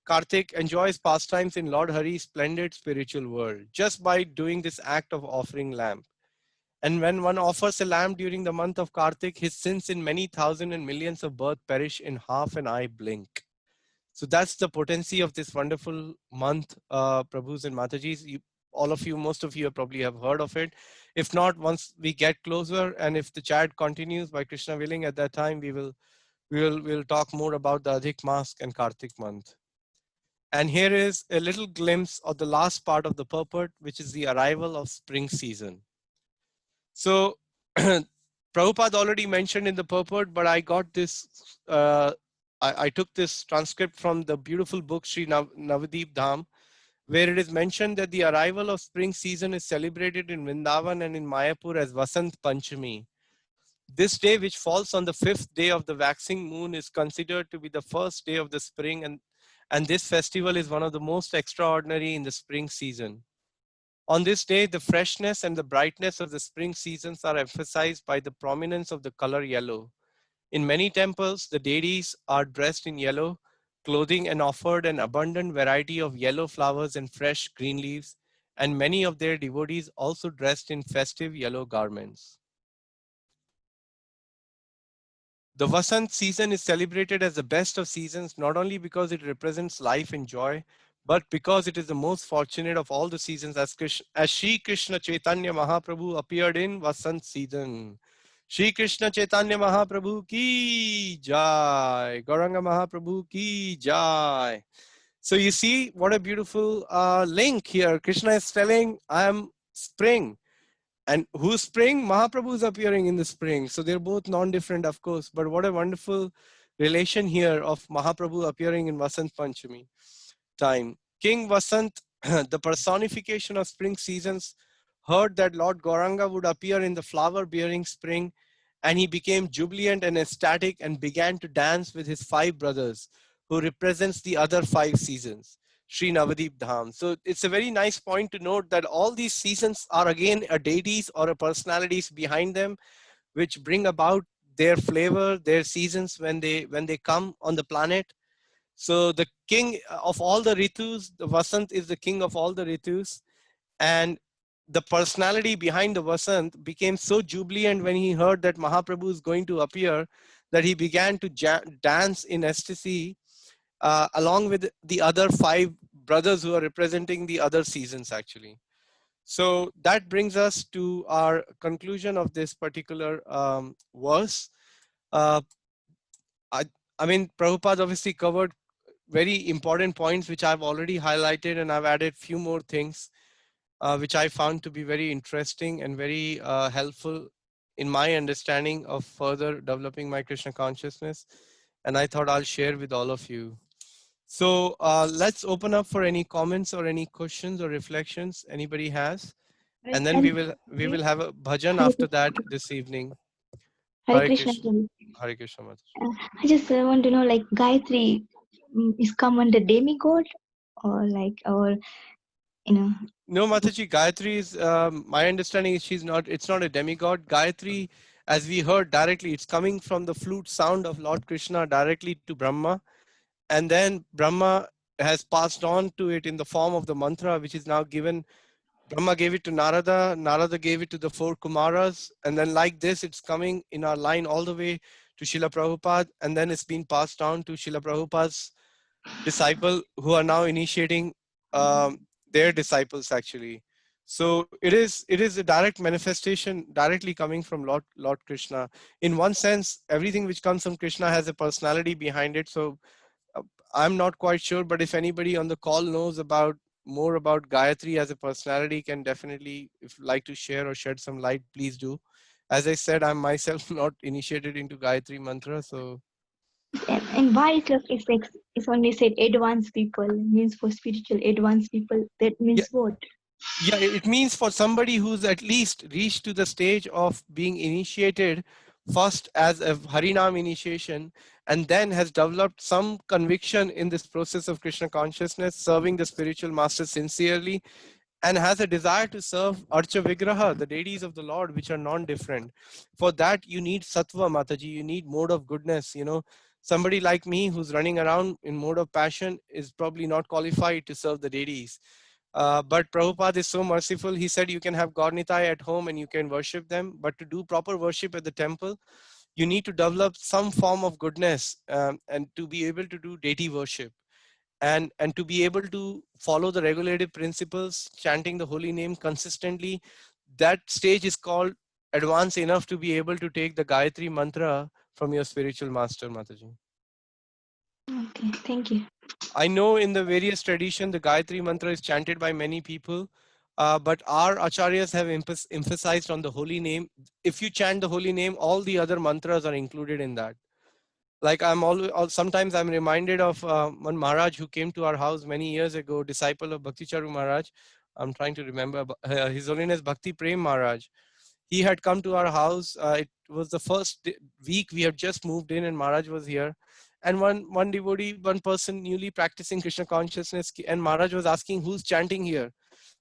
Kartik enjoys pastimes in Lord Hari's splendid spiritual world just by doing this act of offering lamp. And when one offers a lamp during the month of Kartik, his sins in many thousand and millions of birth perish in half an eye blink. So that's the potency of this wonderful month, Prabhus and Matajis. All of you, most of you probably have heard of it. If not, once we get closer and if the chat continues by Krishna willing, at that time we'll talk more about the Adhik Mas and Kartik month. And here is a little glimpse of the last part of the purport, which is the arrival of spring season. So Prabhupada already mentioned in the purport, but I got this, I took this transcript from the beautiful book Sri Navadip Dham, where it is mentioned that the arrival of spring season is celebrated in Vrindavan and in Mayapur as Vasant Panchami. This day, which falls on the 5th day of the waxing moon, is considered to be the first day of the spring, and this festival is one of the most extraordinary in the spring season. On this day, the freshness and the brightness of the spring seasons are emphasized by the prominence of the color yellow. In many temples, the deities are dressed in yellow clothing and offered an abundant variety of yellow flowers and fresh green leaves, and many of their devotees also dressed in festive yellow garments. The Vasant season is celebrated as the best of seasons, not only because it represents life and joy, but because it is the most fortunate of all the seasons, as Shri Krishna Chaitanya Mahaprabhu appeared in Vasant season. Shri Krishna Chaitanya Mahaprabhu ki jai, Gauranga Mahaprabhu ki jai. So you see what a beautiful link here. Krishna is telling, I am spring. And who's spring? Mahaprabhu is appearing in the spring. So they're both non-different, of course. But what a wonderful relation here of Mahaprabhu appearing in Vasant Panchami time. King Vasant, the personification of spring seasons, heard that Lord Gauranga would appear in the flower-bearing spring, and he became jubilant and ecstatic and began to dance with his 5 brothers, who represents the other 5 seasons. Sri Navadip Dham. So it's a very nice point to note that all these seasons are again a deities or a personalities behind them, which bring about their flavor, their seasons when they come on the planet. So the king of all the ritus, the Vasant is the king of all the ritus, and the personality behind the Vasant became so jubilant when he heard that Mahaprabhu is going to appear that he began to dance in ecstasy along with the other 5 brothers who are representing the other seasons actually. So that brings us to our conclusion of this particular verse. I mean, Prabhupada obviously covered very important points which I've already highlighted, and I've added few more things. which I found to be very interesting and very helpful in my understanding of further developing my Krishna consciousness. And I thought I'll share with all of you. So let's open up for any comments or any questions or reflections anybody has. And then we will have a bhajan after that this evening. Hare Krishna. Prabhu. Hare Krishna Mataji. I just want to know, like, Gayatri is come under demigod, or like, or you know. No, Mataji, Gayatri is, my understanding is it's not a demigod. Gayatri, as we heard directly, it's coming from the flute sound of Lord Krishna directly to Brahma. And then Brahma has passed on to it in the form of the mantra, which is now given. Brahma gave it to Narada, Narada gave it to the 4 Kumaras. And then like this, it's coming in our line all the way to Srila Prabhupada. And then it's been passed down to Srila Prabhupada's disciple who are now initiating their disciples actually. So it is a direct manifestation directly coming from Lord Krishna. In one sense, everything which comes from Krishna has a personality behind it. So I'm not quite sure, but if anybody on the call knows more about Gayatri as a personality, can definitely, if like to share or shed some light, please do. As I said, I'm myself not initiated into Gayatri mantra, so. And why it's only said advanced people, means for spiritual advanced people, that means what? Yeah, it means for somebody who's at least reached to the stage of being initiated first as a Harinam initiation, and then has developed some conviction in this process of Krishna consciousness, serving the spiritual master sincerely, and has a desire to serve Archa Vigraha, the deities of the Lord, which are non-different. For that, you need Sattva, Mataji, you need mode of goodness. You know, somebody like me who's running around in mode of passion is probably not qualified to serve the deities. But Prabhupada is so merciful. He said you can have God Nitai at home and you can worship them, but to do proper worship at the temple, you need to develop some form of goodness and to be able to do deity worship. And to be able to follow the regulative principles, chanting the holy name consistently, that stage is called advanced enough to be able to take the Gayatri mantra from your spiritual master, Mataji. Okay, thank you. I know in the various tradition, the Gayatri mantra is chanted by many people, but our acharyas have emphasized on the holy name. If you chant the holy name, all the other mantras are included in that. Like sometimes I'm reminded of one Maharaj who came to our house many years ago, disciple of Bhakti Charu Maharaj. I'm trying to remember His Holiness Bhakti Prem Maharaj. He had come to our house. It was the first week we had just moved in and Maharaj was here. And one devotee, one person newly practicing Krishna consciousness, and Maharaj was asking who's chanting here.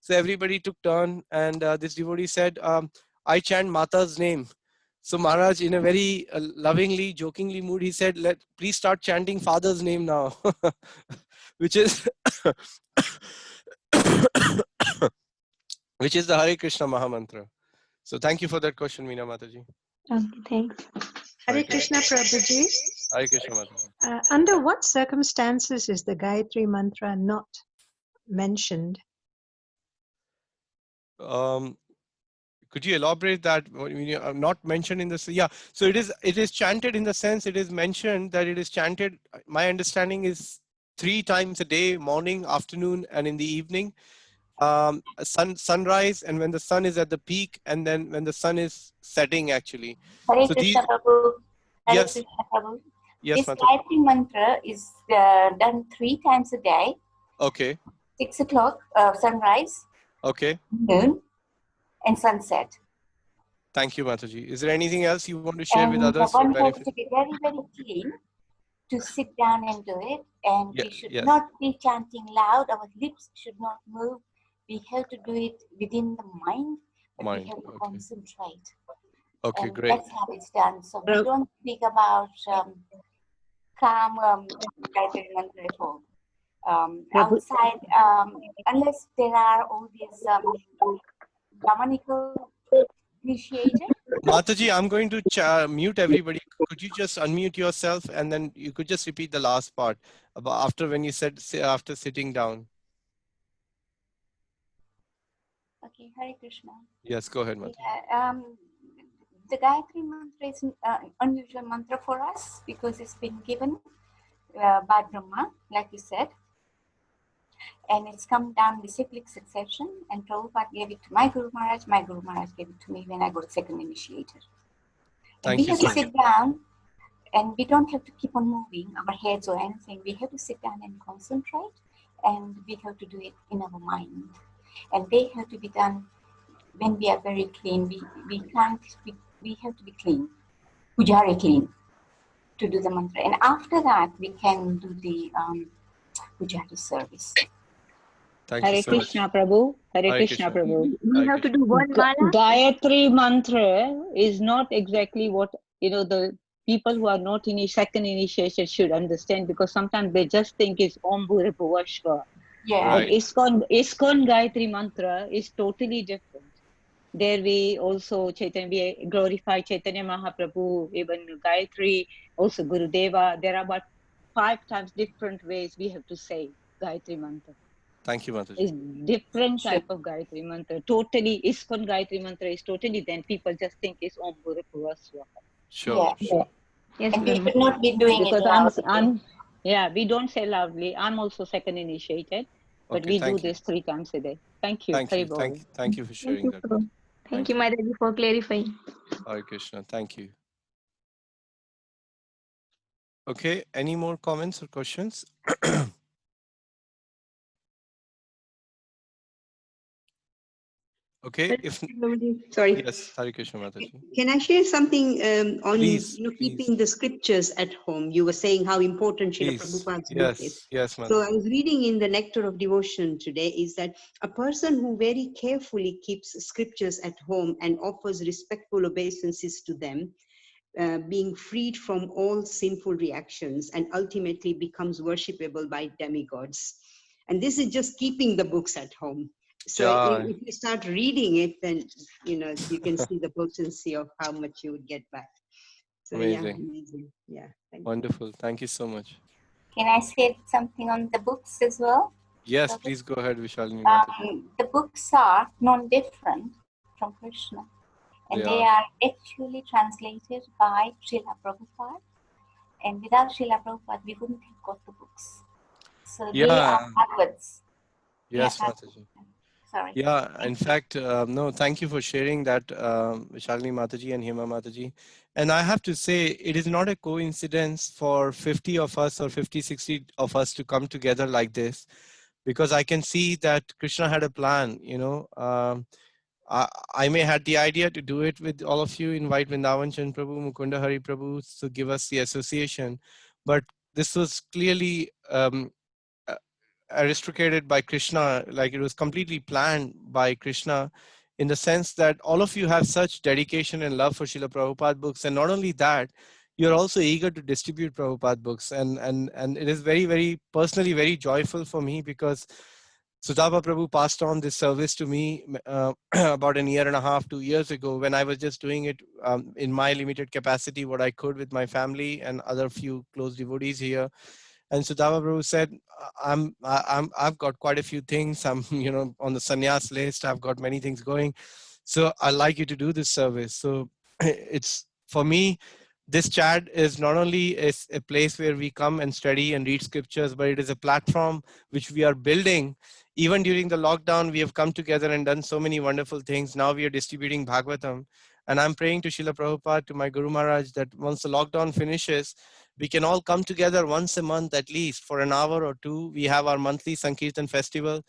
So everybody took turn, and this devotee said, I chant Mata's name. So Maharaj, in a very lovingly, jokingly mood, he said, please start chanting Father's name now, which is which is the Hare Krishna Mahamantra. So thank you for that question, Meena Mataji. Okay, thanks. Hare Krishna Prabhuji. Hare Krishna Mataji. Under what circumstances is the Gayatri mantra not mentioned? Could you elaborate that? Not mentioned in this? Yeah. So it is chanted in the sense it is mentioned that it is chanted. My understanding is 3 times a day, morning, afternoon, and in the evening. Sunrise, and when the sun is at the peak, and then when the sun is setting, actually. Hare So Krishna Prabhu. Hare Yes. Krishna Prabhu. Yes, This Mataji. Gayatri mantra is done 3 times a day. Okay. 6 o'clock sunrise, Okay. noon, and sunset. Thank you, Mataji. Is there anything else you want to share with And others for one has benefit? to be very, very clean to sit down and do it. And we should Yes. not be chanting loud. Our lips should not move. We have to do it within the mind. But Mind, we have to okay. concentrate. Okay, And great. that's how it's done. So we don't speak about calm Gayatri mantra at all. Outside, unless there are all these Brahmanical initiated. Mataji, I'm going to mute everybody. Could you just unmute yourself, and then you could just repeat the last part about after when you said after sitting down. Okay, Hare Krishna. Yes, go ahead, Mataji. The Gayatri mantra is an unusual mantra for us because it's been given by Brahma, like you said. And it's come down the cyclic succession, and Prabhupada gave it to my Guru Maharaj gave it to me when I got second initiated. And Thank we you have so to sit down, and we don't have to keep on moving our heads or anything. We have to sit down and concentrate, and we have to do it in our mind. And they have to be done when we are very clean. We have to be clean, pujari clean, to do the mantra. And after that, we can do the pujari service. Thank you Hare so much. Krishna Prabhu. Hare Hare Krishna Krishna. Prabhu. We have to do one mala. Gayatri mantra is not exactly what the people who are not in second initiation should understand, because sometimes they just think it's Om Bhura Bhuva Shva. Yeah. But Right. ISKCON Gayatri mantra is totally different. There we also we glorify Chaitanya Mahaprabhu, even Gayatri, also Gurudeva. There are about 5 times different ways we have to say Gayatri mantra. Thank you, Mataji. Is different Sure. type of Gayatri mantra. Totally, ISKCON Gayatri mantra is totally, then people just think it's Om Bhura Bhuva Swaha. Sure, Yeah. sure. Yes, And we Brahma. should not be doing it Because loudly. we don't say loudly. I'm also second initiated, but Okay, we do thank you. this 3 times a day. Thank you. Thank you. Hari Bol. Thank you for Thank sharing you, that. Prabhu. Thank you, Thank Mataji, for clarifying. Hare Krishna. Thank you. Okay, any more comments or questions? Okay, if Sorry. yes, Hare Krishna Mataji. Can I share something on Please, keeping the scriptures at home? You were saying how important Srila Please. Prabhupada's book is. Yes, yes, So I Mataji. was reading in the Nectar of Devotion today is that a person who very carefully keeps scriptures at home and offers respectful obeisances to them, being freed from all sinful reactions, and ultimately becomes worshipable by demigods. And this is just keeping the books at home. So Jai. if you start reading it, then you can see the potency of how much you would get back. So yeah, Amazing. amazing. Yeah, thank you. Wonderful. Thank you so much. Can I say something on the books as well? Yes, Okay. please go ahead, Vishalini Mataji. The books are non-different from Krishna, and they are actually translated by Srila Prabhupada. And without Srila Prabhupada, we wouldn't have got the books. So they are backwards. Yes, Yeah, Mataji. sorry. Yeah, in fact, no, thank you for sharing that, Vishalini Mataji and Hema Mataji. And I have to say, it is not a coincidence for 50 of us or 50, 60 of us to come together like this, because I can see that Krishna had a plan, I may had the idea to do it with all of you, invite Vrindavan Chan Prabhu, Mukunda Hari Prabhu to give us the association. But this was clearly aristocrated by Krishna, like it was completely planned by Krishna, in the sense that all of you have such dedication and love for Srila Prabhupada books. And not only that, you're also eager to distribute Prabhupada books. And it is very, very personally very joyful for me, because Sudhava Prabhu passed on this service to me about a year and a half, 2 years ago, when I was just doing it in my limited capacity, what I could with my family and other few close devotees here. And Sudhava Prabhu said, I've got quite a few things. I'm, on the sannyas list. I've got many things going. So I'd like you to do this service. So it's, for me, this chat is not only a place where we come and study and read scriptures, but it is a platform which we are building. Even during the lockdown, we have come together and done so many wonderful things. Now we are distributing Bhagavatam. And I'm praying to Srila Prabhupada, to my Guru Maharaj, that once the lockdown finishes, we can all come together once a month at least for an hour or two. We have our monthly Sankirtan festival,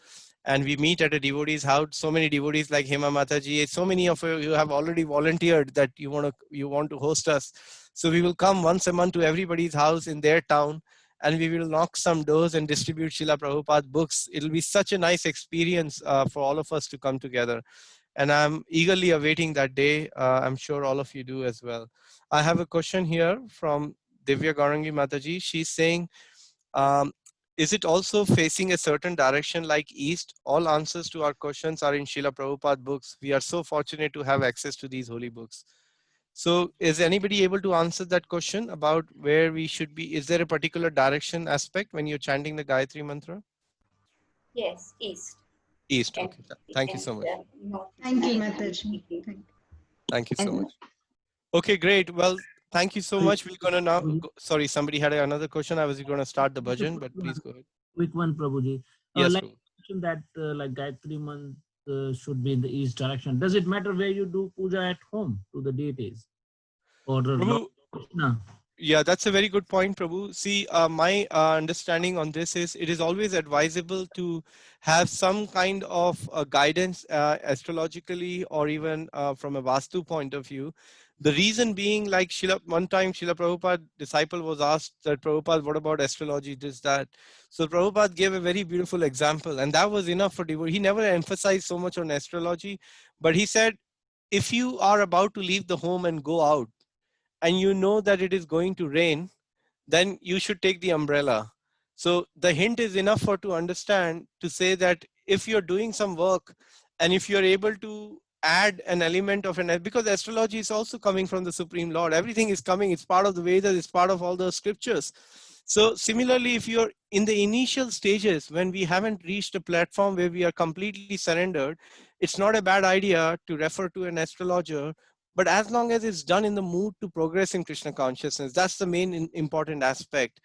and we meet at a devotee's house. So many devotees like Hema Mataji, so many of you have already volunteered that you want to host us. So we will come once a month to everybody's house in their town, and we will knock some doors and distribute Srila Prabhupada books. It'll be such a nice experience for all of us to come together. And I'm eagerly awaiting that day. I'm sure all of you do as well. I have a question here from Divya Gaurangi Mataji. She's saying, is it also facing a certain direction like East? All answers to our questions are in Srila Prabhupada books. We are so fortunate to have access to these holy books. So is anybody able to answer that question about where we should be? Is there a particular direction aspect when you're chanting the Gayatri Mantra? Yes, East. East, okay. Thank you so much. Thank you, Mataji. Thank you so much. Okay, great. Well, thank you so much. We're going to now, sorry, somebody had another question. I was going to start the bhajan, but please go ahead. Quick one, Prabhuji. Yes, Like Prabhu. mentioned that like Gayatri Mantra should be in the east direction. Does it matter where you do puja at home to the deities or the Lord Prabhu, Krishna? yeah, that's a very good point, Prabhu. See, my understanding on this is it is always advisable to have some kind of guidance astrologically or even from a Vastu point of view. The reason being, like one time Srila Prabhupada disciple was asked that, Prabhupada, what about astrology, this, that. So Prabhupada gave a very beautiful example, and that was enough for devotee. He never emphasized so much on astrology, but he said, if you are about to leave the home and go out, and you know that it is going to rain, then you should take the umbrella. So the hint is enough for to understand to say that if you're doing some work and if you're able to add an element of because astrology is also coming from the Supreme Lord, everything is coming, it's part of the Vedas, it's part of all the scriptures. So similarly, if you're in the initial stages, when we haven't reached a platform where we are completely surrendered, it's not a bad idea to refer to an astrologer, but as long as it's done in the mood to progress in Krishna consciousness, that's the main important aspect.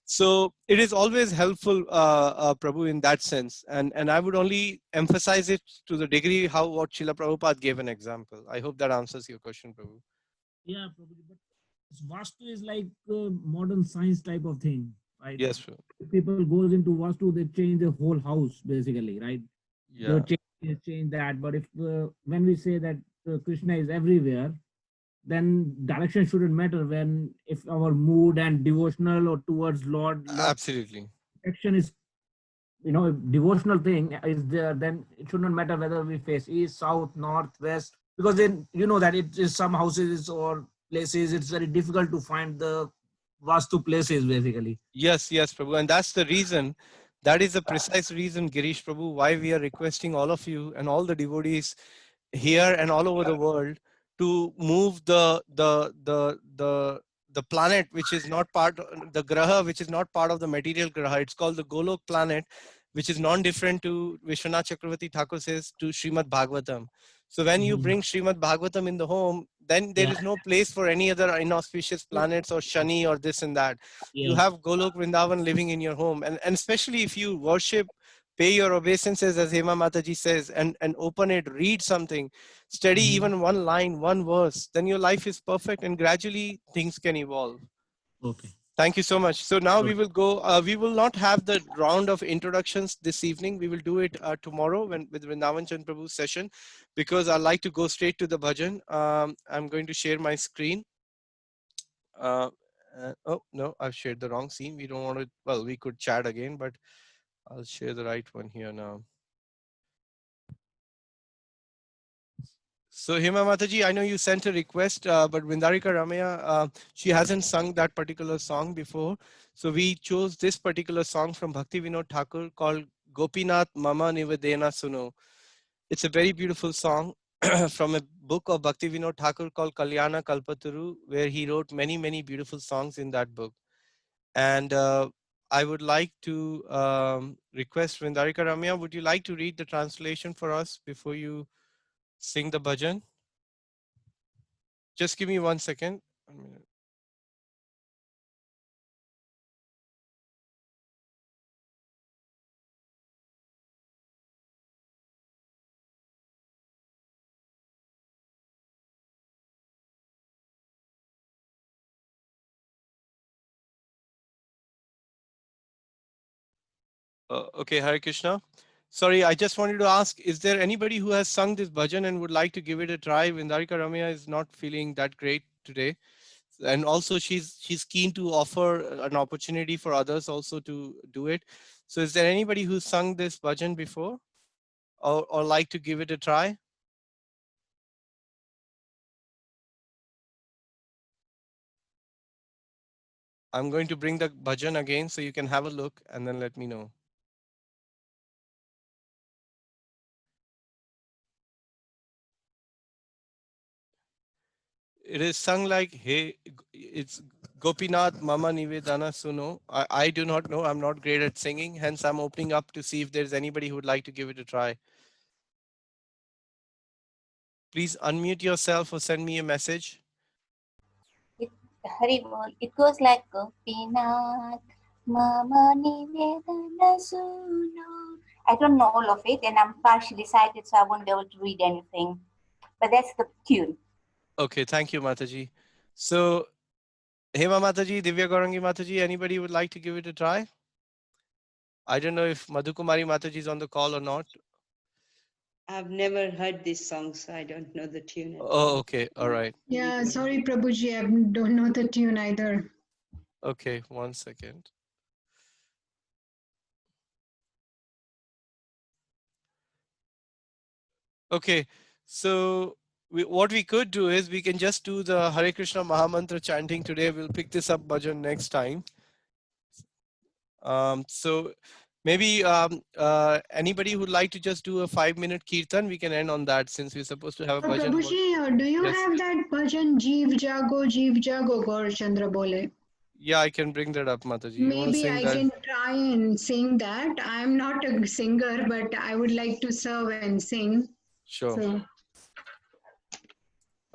So it is always helpful, Prabhu, in that sense. And I would only emphasize it to the degree how what Srila Prabhupada gave an example. I hope that answers your question, Prabhu. Yeah, probably. But Vastu is like a modern science type of thing, right? Yes, sir. If people goes into Vastu, they change the whole house basically, right? Yeah. They change that. But if when we say that Krishna is everywhere, then direction shouldn't matter. When if our mood and devotional or towards Lord Absolutely. action is, devotional thing is there, then it should not matter whether we face east, south, north, west, because then that it is some houses or places it's very difficult to find the Vastu places basically. Yes, Prabhu. And that's the reason, that is the precise reason, Girish Prabhu, why we are requesting all of you and all the devotees here and all over the world to move the planet which is not part, the graha which is not part of the material graha. It's called the Golok planet, which is non-different to Vishwanath Chakravarti Thakur says to Srimad Bhagavatam. So when you bring Srimad Bhagavatam in the home, then there is no place for any other inauspicious planets or Shani or this and that. You have Golok Vrindavan living in your home, and especially if you worship, pay your obeisances as Hema Mataji says, and open it, read something, study even one line, one verse, then your life is perfect and gradually things can evolve. Okay. Thank you so much. So now we will go, we will not have the round of introductions this evening. We will do it tomorrow with Vrindavan Chand Prabhu's session, because I like to go straight to the bhajan. I'm going to share my screen. Oh no, I've shared the wrong scene. We don't want to, well, we could chat again, but I'll share the right one here now. So Hema Mataji, I know you sent a request, but Vindarika Ramaya, she hasn't sung that particular song before. So we chose this particular song from Bhakti Vinod Thakur called Gopinath Mama Nivedena Suno. It's a very beautiful song from a book of Bhakti Vinod Thakur called Kalyana Kalpataru, where he wrote many, many beautiful songs in that book. And I would like to request Vindarika Ramaya, would you like to read the translation for us before you sing the bhajan? Just give me 1 second. 1 minute. Okay, Hare Krishna. Sorry, I just wanted to ask, is there anybody who has sung this bhajan and would like to give it a try? Vindarika Ramaya is not feeling that great today. And also she's keen to offer an opportunity for others also to do it. So is there anybody who's sung this bhajan before or like to give it a try? I'm going to bring the bhajan again so you can have a look and then let me know. It is sung like, hey, it's Gopinath Mama Nivedana Suno. I do not know. I'm not great at singing. Hence, I'm opening up to see if there's anybody who would like to give it a try. Please unmute yourself or send me a message. It goes like Gopinath Mama Nivedana Suno I don't know all of it, and I'm partially sighted, so I won't be able to read anything. But that's the tune. Okay, thank you, Mataji. So, Hema Mataji, Divya Gaurangi Mataji, anybody would like to give it a try? I don't know if Madhukumari Mataji is on the call or not. I've never heard this song, so I don't know the tune. Oh, okay, all right. Yeah, sorry, Prabhuji, I don't know the tune either. Okay, 1 second. Okay, so what we could do is we can just do the Hare Krishna Mahamantra chanting today. We'll pick this up bhajan next time. So maybe anybody who'd like to just do a 5-minute kirtan, we can end on that since we're supposed to have a bhajan. Prabhuji, do you Yes. have that bhajan Jeev Jago Gaur Chandra Bole? Yeah, I can bring that up, Mataji. You want to Maybe sing I that? can try and sing that. I'm not a singer, but I would like to serve and sing. Sure. So,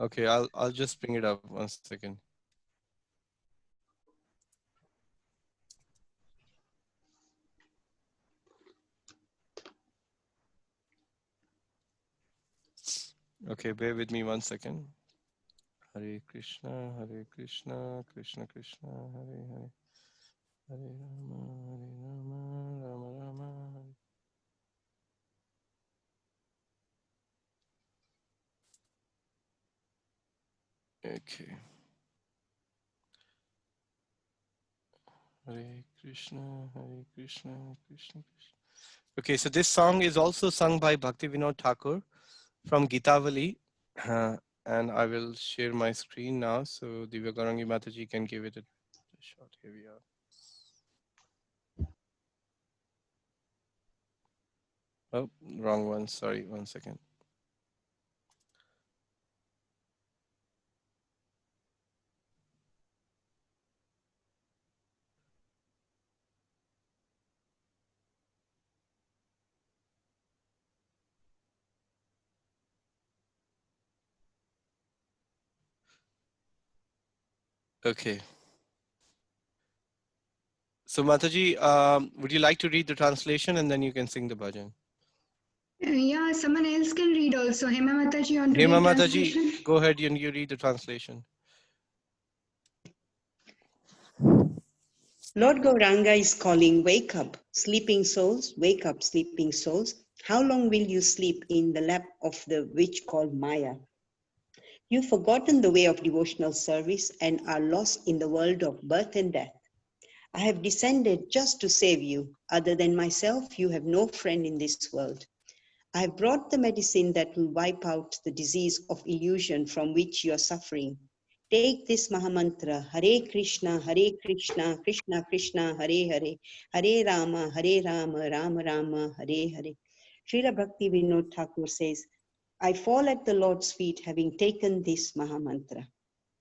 Okay, I'll just bring it up 1 second. Okay, bear with me 1 second. Hare Krishna, Krishna Krishna, Hare Hare, Hare Rama, Rama Rama, Hare. Okay. Hare Krishna, Krishna Krishna. Okay, so this song is also sung by Bhakti Vinod Thakur from Gitavali. And I will share my screen now so Divya Gaurangi Mataji can give it a shot. Here we are. Oh, wrong one. Sorry, 1 second. Okay. So Mataji, would you like to read the translation and then you can sing the bhajan? yeah, someone else can read also. Hema Mataji, on to Hema read Mataji, translation? go ahead and you read the translation. Lord Gauranga is calling, wake up, sleeping souls, wake up, sleeping souls. How long will you sleep in the lap of the witch called Maya? You've forgotten the way of devotional service and are lost in the world of birth and death. I have descended just to save you. Other than myself, you have no friend in this world. I have brought the medicine that will wipe out the disease of illusion from which you are suffering. Take this Mahamantra, Hare Krishna, Krishna Krishna, Hare Hare, Hare Rama, Rama Rama, Hare Hare. Srila Bhakti Vinod Thakur says, I fall at the Lord's feet having taken this Mahamantra.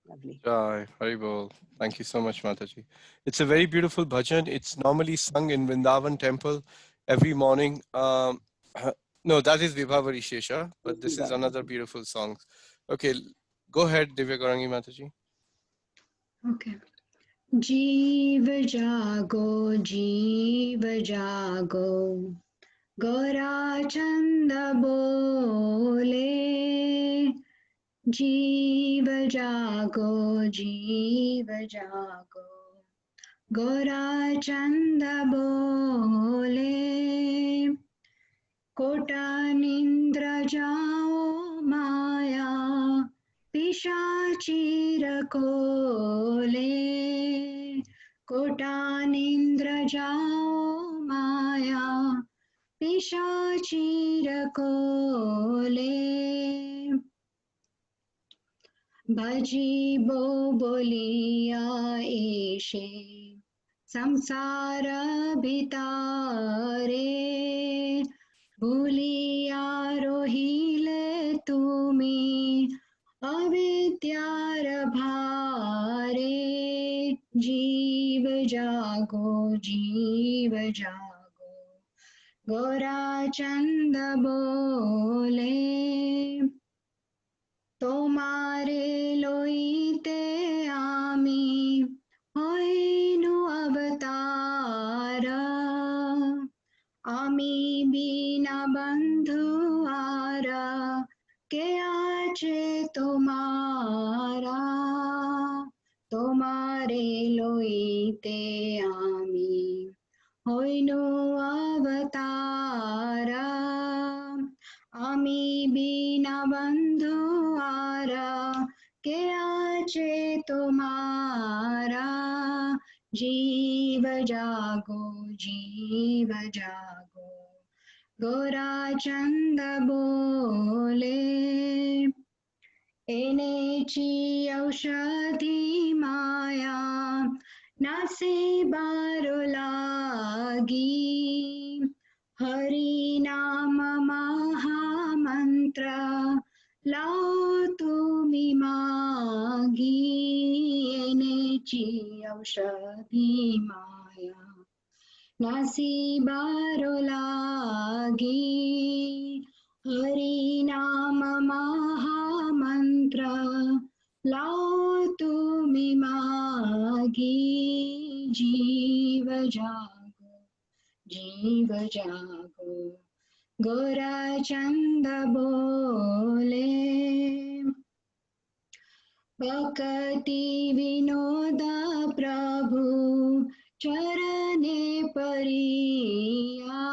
Lovely. Jai, Haribol. Thank you so much, Mataji. It's a very beautiful bhajan. It's normally sung in Vrindavan temple every morning. No, that is Vibhavari Shesha, but this is another beautiful song. Okay, go ahead, Divya Gaurangi Mataji. Okay. Jeev jago, Gora Chanda bole. Jeev jago, Gora Chanda bole. Kota nindra jao maya, Pishachir kole. Kota nindra jao maya, Pishachir kole. Bhaji bo boliya eshe, samsara bitare. Bhuliya rohile tumi, avidyar bhare. Jeev jago, Gora Chanda bole. Tomare loite ami, hoinu avatara. Ami बंधु आरा के आचे तुम्हारा तुम्हारे लोईते आमी होइनु अवतारा आमी बिना बंधु आरा के आचे तुम्हारा जीव जागो गोरा चंद बोले एनेची औषधी माया नासे बारो लागी हरि नाम महामंत्र लाओ तुमी मागी एनेची औषधी माया नासी बारो लागी हरि नाम महामंत्र लाओ तुमी मागी जीव जागो गोरा चंद बोले भक्ति विनोद प्रभु चरणे परिया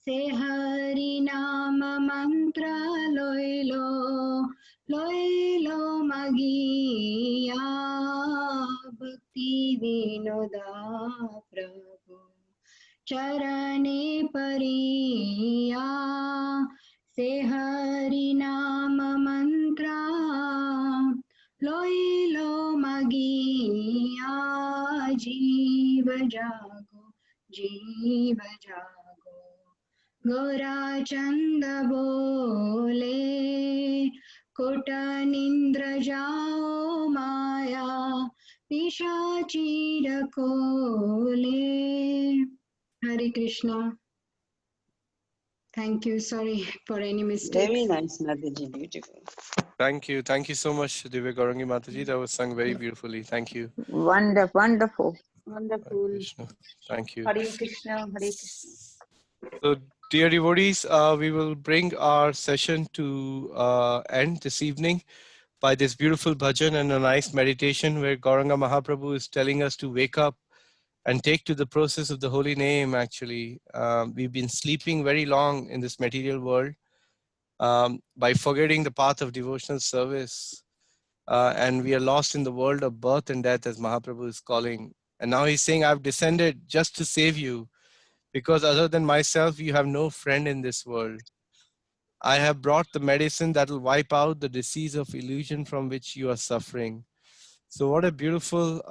से हरि नाम मंत्र लोइलो मगिया भक्ति विनोदा प्रभु चरणे परिया से हरि नाम मंत्र लोइलो मगिया जीव जागो गोरा चंद बोले कोट निंद्र जाओ माया पिशाचीर कोले Hare Krishna. Thank you. Sorry for any mistakes. Very nice, Mataji. Beautiful. Thank you. Thank you so much, Divya Gaurangi Mataji. That was sung very beautifully. Thank you. Wonderful. Wonderful. Krishna. Thank you. Hare Krishna, Hare Krishna. So, dear devotees, we will bring our session to end this evening by this beautiful bhajan and a nice meditation where Gauranga Mahaprabhu is telling us to wake up and take to the process of the holy name. Actually, we've been sleeping very long in this material world by forgetting the path of devotional service. And we are lost in the world of birth and death, as Mahaprabhu is calling. And now he's saying, I've descended just to save you, because other than myself, you have no friend in this world. I have brought the medicine that will wipe out the disease of illusion from which you are suffering. So what a beautiful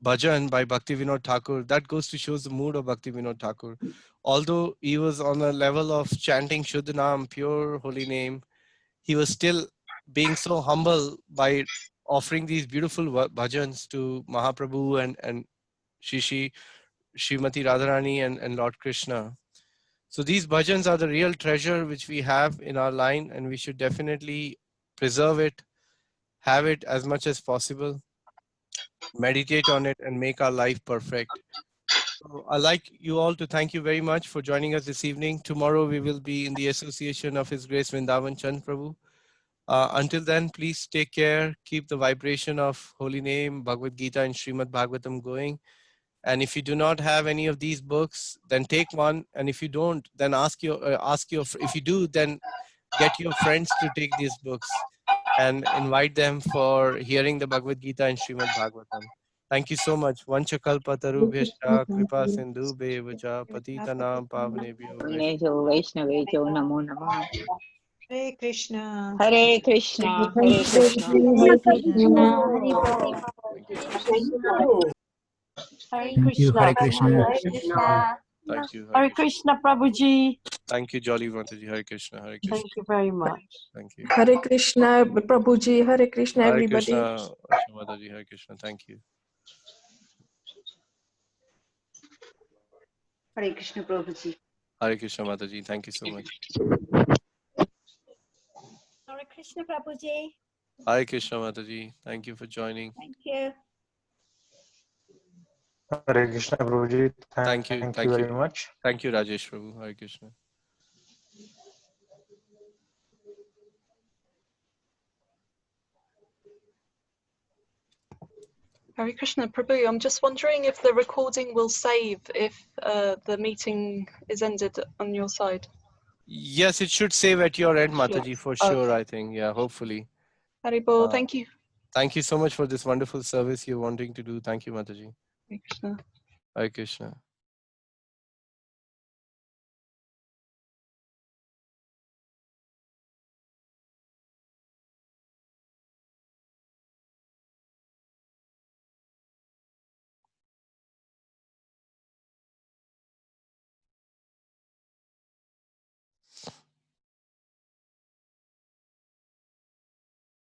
bhajan by Bhaktivinoda Thakur. That goes to show the mood of Bhaktivinoda Thakur. Although he was on a level of chanting Shuddha Naam, pure holy name, he was still being so humble by offering these beautiful bhajans to Mahaprabhu and Srimati Radharani and Lord Krishna. So these bhajans are the real treasure which we have in our line, and we should definitely preserve it, have it as much as possible, meditate on it, and make our life perfect. So I'd like you all to thank you very much for joining us this evening. Tomorrow we will be in the association of His Grace Vrindavan Chand Prabhu. Until then, please take care, keep the vibration of Holy Name, Bhagavad Gita and Srimad Bhagavatam going. And if you do not have any of these books, then take one. And if you don't, then if you do, then get your friends to take these books and invite them for hearing the Bhagavad Gita and Srimad Bhagavatam. Thank you so much. Vanchakalpatarubhyascha kripa sindhubheva patitanam pavanebhyo Vaishnavejo namo namah. Hare Krishna. Hare Krishna, Hare Krishna. Hare Krishna. Hare Thank you. Krishna. Hare Krishna. Hare Krishna. Thank you. Hare Krishna, Prabhuji. Thank you, Jolly Mataji. Hare Krishna. Hare Krishna. Thank you very much. Thank you. Hare Krishna, Prabhuji. Hare Krishna, Hare everybody. Krishna, Asha Mataji. Hare Krishna. Thank you. Hare Krishna, Prabhuji. Hare Krishna Mataji. Thank you so much. Hare Krishna, Prabhuji. Hare Krishna Mataji. Thank you for joining. Thank you. Hare Krishna, Prabhuji. Thank you. Thank you very much. Thank you, Rajesh Prabhu. Hare Krishna. Hare Krishna, Prabhu, I'm just wondering if the recording will save if the meeting is ended on your side. Yes, it should save at your end, It should. Mataji, for sure, Okay. I think. Yeah, hopefully. Haribol, thank you. Thank you so much for this wonderful service you're wanting to do. Thank you, Mataji. Hare Krishna. Hare Krishna.